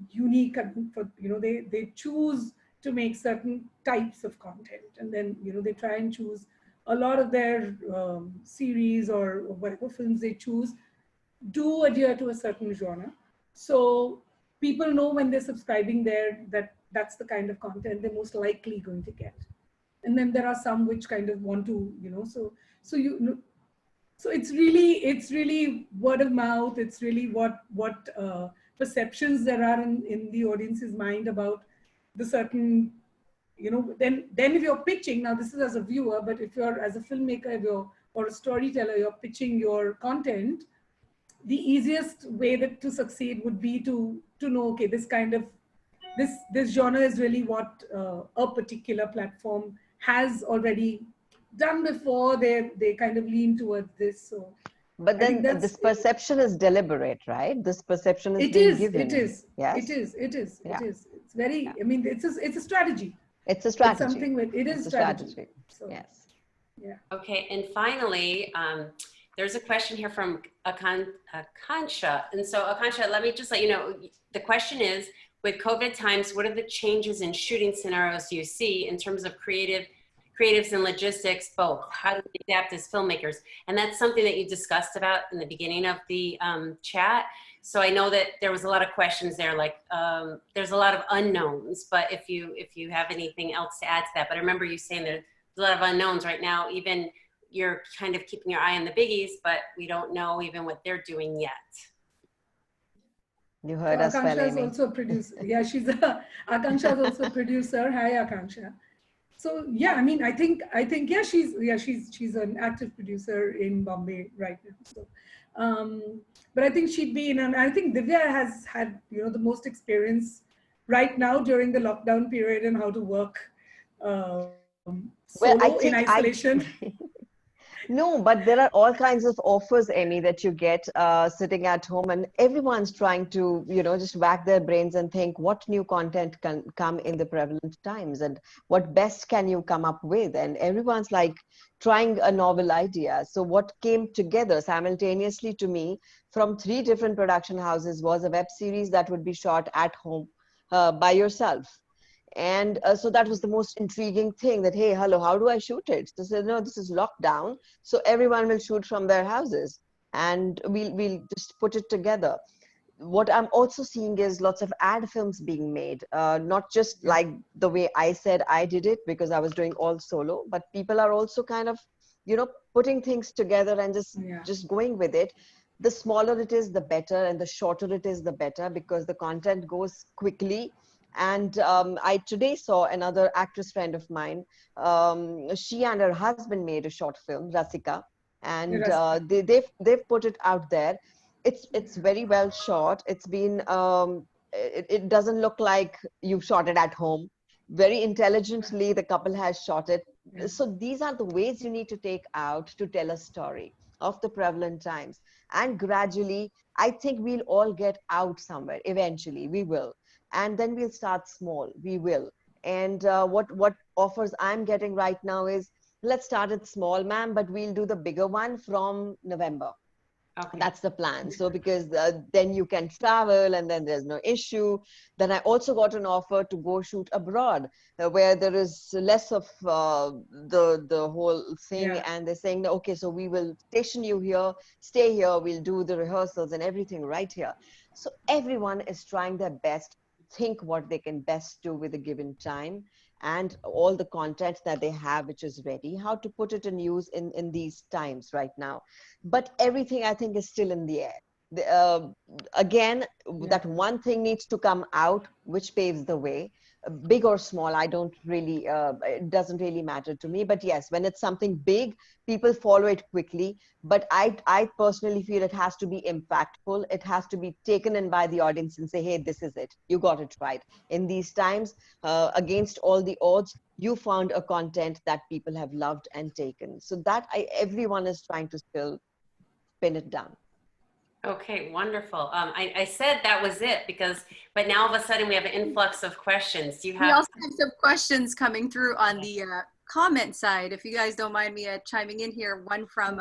unique, you know, they choose to make certain types of content, and then, you know, they try and choose a lot of their series or whatever films they choose do adhere to a certain genre. So people know when they're subscribing there that that's the kind of content they're most likely going to get. And then there are some which kind of want to, you know, so it's really word of mouth. It's really what perceptions there are in the audience's mind about the certain, you know, then if you're pitching, now this is as a viewer, but if you're as a filmmaker, or a storyteller, you're pitching your content, the easiest way to succeed would be to know, okay, this kind of this genre is really what a particular platform has already done before. They kind of lean towards this. So But I think then that's this perception is deliberate, right? This perception is it being is given. it is Yes? it Yeah. is. It's very. Yeah. I mean, it's a strategy. It's a It's strategy. something with it is It's a strategy. strategy. So Yes. yeah. Okay, and finally, there's a question here from Akansha. And so Akansha, let me just let you know, the question is, with COVID times, what are the changes in shooting scenarios you see in terms of creatives and logistics, both? How do we adapt as filmmakers? And that's something that you discussed about in the beginning of the chat. So I know that there was a lot of questions there, like there's a lot of unknowns, but if you have anything else to add to that. But I remember you saying there's a lot of unknowns right now. Even you're kind of keeping your eye on the biggies, but we don't know even what they're doing yet. You heard So us well, Akansha is Amy. also a producer. Yeah, Akansha is also a producer. Hi, Akansha. So yeah, I mean, I think yeah, she's an active producer in Bombay right now. So, but I think she'd be and I think Divya has had the most experience right now during the lockdown period and how to work Well, solo I in think isolation. No, but there are all kinds of offers, Amy, that you get sitting at home, and everyone's trying to, just whack their brains and think what new content can come in the prevalent times and what best can you come up with. And everyone's like trying a novel idea. So what came together simultaneously to me from 3 different production houses was a web series that would be shot at home by yourself. And so that was the most intriguing thing that, hey, hello, how do I shoot it? So said, no, this is lockdown. So everyone will shoot from their houses and we'll just put it together. What I'm also seeing is lots of ad films being made, not just like the way I said I did it because I was doing all solo, but people are also kind of, putting things together and just going with it. The smaller it is, the better, and the shorter it is, the better, because the content goes quickly. And I today saw another actress friend of mine. She and her husband made a short film, Rasika, and they've put it out there. It's very well shot. It's been it doesn't look like you've shot it at home. Very intelligently, the couple has shot it. So these are the ways you need to take out to tell a story of the prevalent times. And gradually, I think we'll all get out somewhere. Eventually, we will. And then we'll start small. We will. And what offers I'm getting right now is, let's start it small, ma'am, but we'll do the bigger one from November. Okay. That's the plan. So because then you can travel and then there's no issue. Then I also got an offer to go shoot abroad where there is less of the whole thing. Yeah. And they're saying, okay, so we will station you here, stay here, we'll do the rehearsals and everything right here. So everyone is trying their best, think what they can best do with a given time and all the content that they have, which is ready, how to put it in use in these times right now. But everything, I think, is still in the air. Again, that one thing needs to come out, which paves the way. Big or small, I don't really, it doesn't really matter to me. But yes, when it's something big, people follow it quickly. But I personally feel it has to be impactful. It has to be taken in by the audience and say, hey, this is it. You got it right. In these times, against all the odds, you found a content that people have loved and taken. So that everyone is trying to still pin it down. Okay, wonderful. I said that was it but now all of a sudden we have an influx of questions. Do you have? We also have some questions coming through on the comment side. If you guys don't mind me chiming in here, one from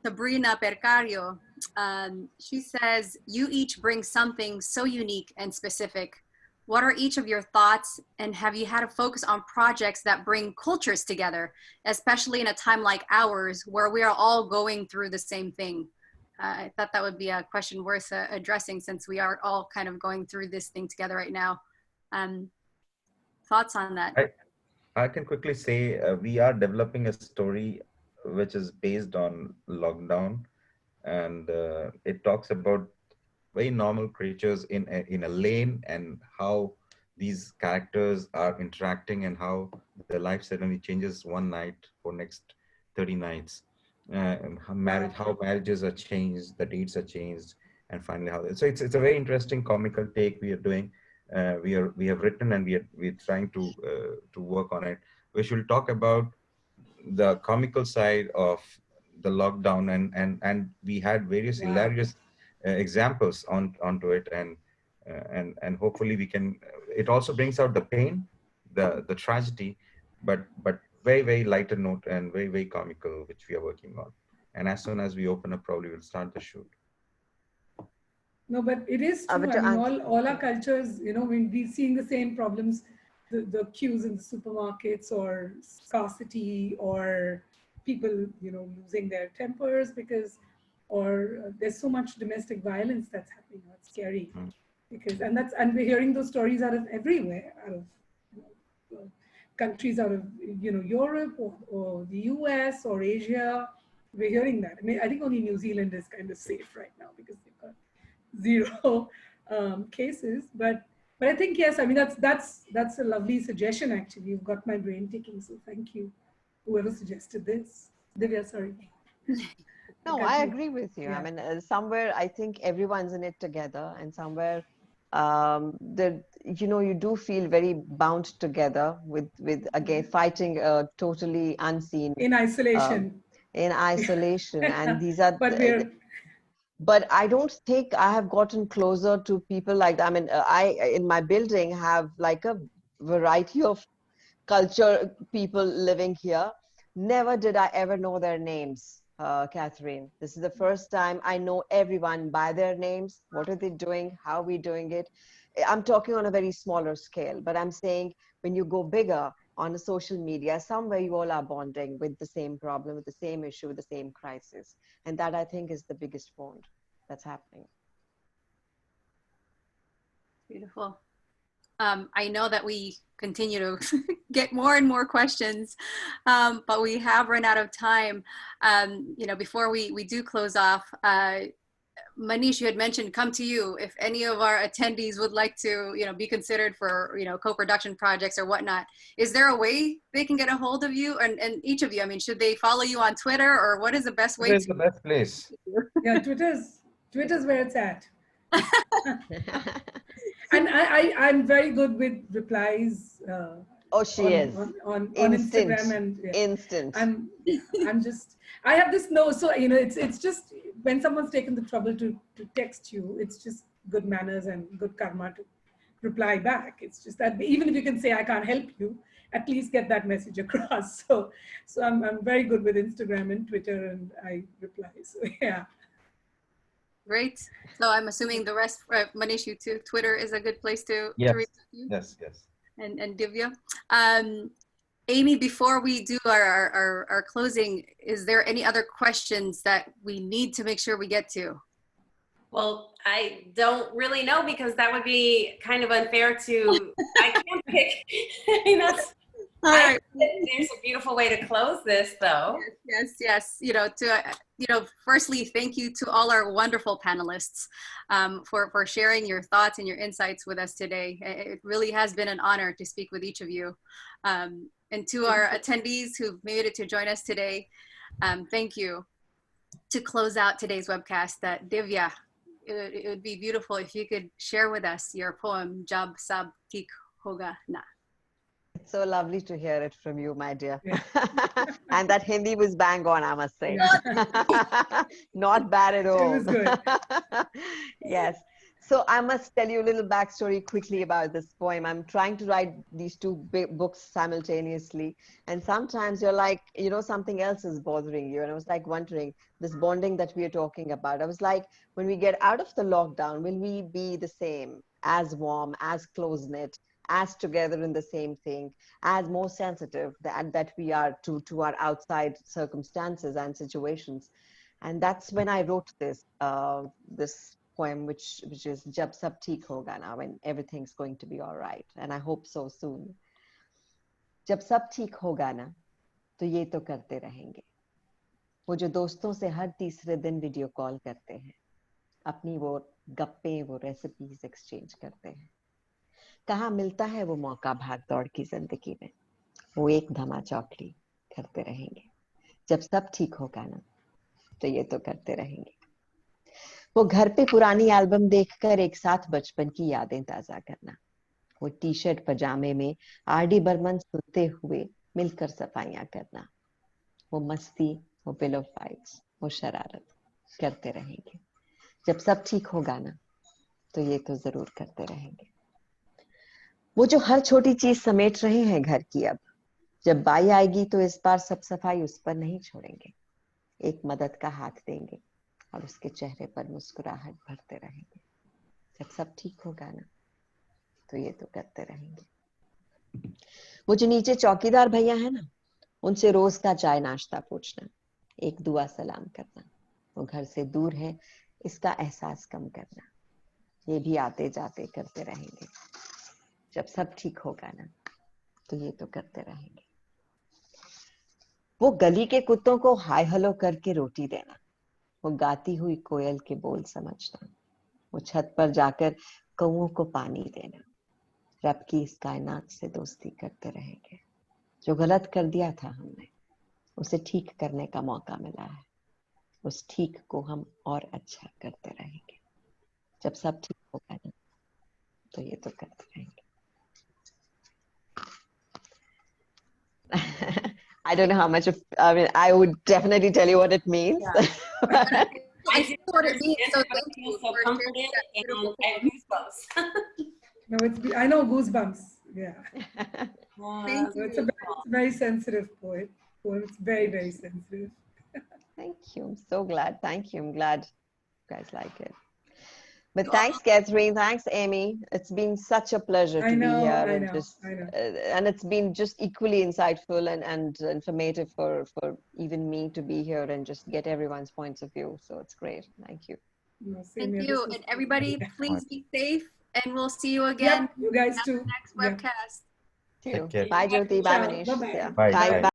Sabrina Percario. She says, you each bring something so unique and specific. What are each of your thoughts, and have you had a focus on projects that bring cultures together, especially in a time like ours where we are all going through the same thing? I thought that would be a question worth addressing since we are all kind of going through this thing together right now. Thoughts on that? I can quickly say we are developing a story which is based on lockdown, and it talks about very normal creatures in a lane and how these characters are interacting and how their life suddenly changes one night for next 30 nights. And how marriages are changed, the dates are changed, and finally so it's a very interesting comical take we are doing. we have written, and we're trying to work on it, which will talk about the comical side of the lockdown, and we had various Wow. hilarious examples onto it, and hopefully we can. It also brings out the pain, the tragedy, but very lighter note and very comical, which we are working on. And as soon as we open up, probably we'll start the shoot. No, but it is true. but I to mean, answer- all our cultures, we're seeing the same problems, the queues in the supermarkets, or scarcity, or people, losing their tempers because, or there's so much domestic violence that's happening. It's scary because, and we're hearing those stories out of everywhere, out of countries out of, Europe or the US or Asia. We're hearing that. I mean, I think only New Zealand is kind of safe right now because they've got 0 cases, but I think, yes, I mean, that's a lovely suggestion. Actually, you've got my brain ticking, so thank you, whoever suggested this. Divya, sorry. No, I agree with you. Yeah. I mean, somewhere I think everyone's in it together, and somewhere you do feel very bound together with again fighting totally unseen In isolation. in isolation, and these are But we're but I don't think I have gotten closer to people like that. I mean, I in my building have like a variety of culture people living here. Never did I ever know their names, Catherine. This is the first time I know everyone by their names. What are they doing? How are we doing it? I'm talking on a very smaller scale, but I'm saying when you go bigger on a social media, somewhere you all are bonding with the same problem, with the same issue, with the same crisis. And that, I think, is the biggest bond that's happening. Beautiful. I know that we continue to get more and more questions, but we have run out of time. Before we do close off, Manish, you had mentioned come to you if any of our attendees would like to, be considered for, co-production projects or whatnot. Is there a way they can get a hold of you? And each of you, I mean, should they follow you on Twitter, or what is the best way? Twitter's the best place. Yeah, Twitter's where it's at. And I'm very good with replies. Oh, she is. On Instant. Instagram, and Instant. I'm just, I have this so it's just when someone's taken the trouble to text you, it's just good manners and good karma to reply back. It's just that even if you can say I can't help you, at least get that message across. So I'm very good with Instagram and Twitter, and I reply. So yeah. Great. So I'm assuming the rest, Manish, you too, Twitter is a good place to reach you. Yes. And Divya. Amy, before we do our closing, is there any other questions that we need to make sure we get to? Well, I don't really know, because that would be kind of unfair to, I can't pick, there's a beautiful way to close this though. Yes. Firstly, thank you to all our wonderful panelists for sharing your thoughts and your insights with us today. It really has been an honor to speak with each of you. And to our attendees who've made it to join us today, thank you. To close out today's webcast, Divya, it would be beautiful if you could share with us your poem, Jab Sab Theek Hoga Na. It's so lovely to hear it from you, my dear. Yeah. And that Hindi was bang on, I must say. Yeah. Not bad at all. It was good. Yes. So I must tell you a little backstory quickly about this poem. I'm trying to write these two books simultaneously. And sometimes you're like, something else is bothering you. And I was like wondering, this bonding that we are talking about, I was like, when we get out of the lockdown, will we be the same, as warm, as close-knit, as together in the same thing, as more sensitive that we are to our outside circumstances and situations? And that's when I wrote this poem, which is Jab Sab Theek Hoga Na, when everything's going to be all right. And I hope so soon. Jab sab theek hoga na, to ye to karte rahenge. वो जो दोस्तों से हर तीसरे दिन video call करते हैं, अपनी वो गप्पे, वो रेसिपीज एक्सचेंज करते हैं. कहाँ मिलता है वो मौका भाग दौड़ की जिंदगी में, वो एक धमा चौकड़ी करते रहेंगे. जब सब ठीक होगा ना, तो ये तो करते रहेंगे. वो घर पे पुरानी एल्बम देखकर एक साथ बचपन की यादें ताजा करना, वो टी शर्ट पजामे में आर.डी. बर्मन सुनते हुए मिलकर सफाइयां करना, वो मस्ती, वो पिलो फाइट्स, वो शरारत करते रहेंगे। जब सब ठीक होगा ना, तो ये तो जरूर करते रहेंगे। वो जो हर छोटी चीज समेट रहे हैं घर की, अब जब बाई आएगी तो इस बार सब सफाई उस पर नहीं छोड़ेंगे, एक मदद का हाथ देंगे और उसके चेहरे पर मुस्कुराहट भरते रहेंगे। जब सब ठीक होगा ना, तो ये तो करते रहेंगे। वो जो नीचे चौकीदार भैया है ना, उनसे रोज का चाय नाश्ता पूछना, एक दुआ सलाम करना, वो घर से दूर है इसका एहसास कम करना, ये भी आते जाते करते रहेंगे। जब सब ठीक होगा ना, तो ये तो करते रहेंगे। वो गली के कुत्तों को हाय हेलो करके रोटी देना, वो गाती हुई कोयल के बोल समझना, वो छत पर जाकर कौओं को पानी देना। रब की इस कायनात से दोस्ती करते रहेंगे। जो गलत कर दिया था हमने, उसे ठीक करने का मौका मिला है, उस ठीक को हम और अच्छा करते रहेंगे। जब सब ठीक होगा ना, तो ये तो करते रहेंगे। I don't know how much of, I mean, I would definitely tell you what it means. Yeah. I see what it means. So I thank feel you so for sharing comforted that and beautiful I have goosebumps. No, I know goosebumps. Yeah. Thank So you. it's a very sensitive poem. It's very, very sensitive. Thank you. I'm so glad. Thank you. I'm glad you guys like it. But You thanks, Catherine. Thanks, Amy. It's been such a pleasure to be here, and and it's been just equally insightful and informative for even me to be here and just get everyone's points of view. So it's great. Thank you. No, Thank you. And everybody, please be safe, and we'll see you again you guys at too. the next webcast. Thank you. Take care. Bye, Jyoti. Bye, Ciao. Manish. Bye-bye. Yeah. Bye. Bye. Bye. Bye.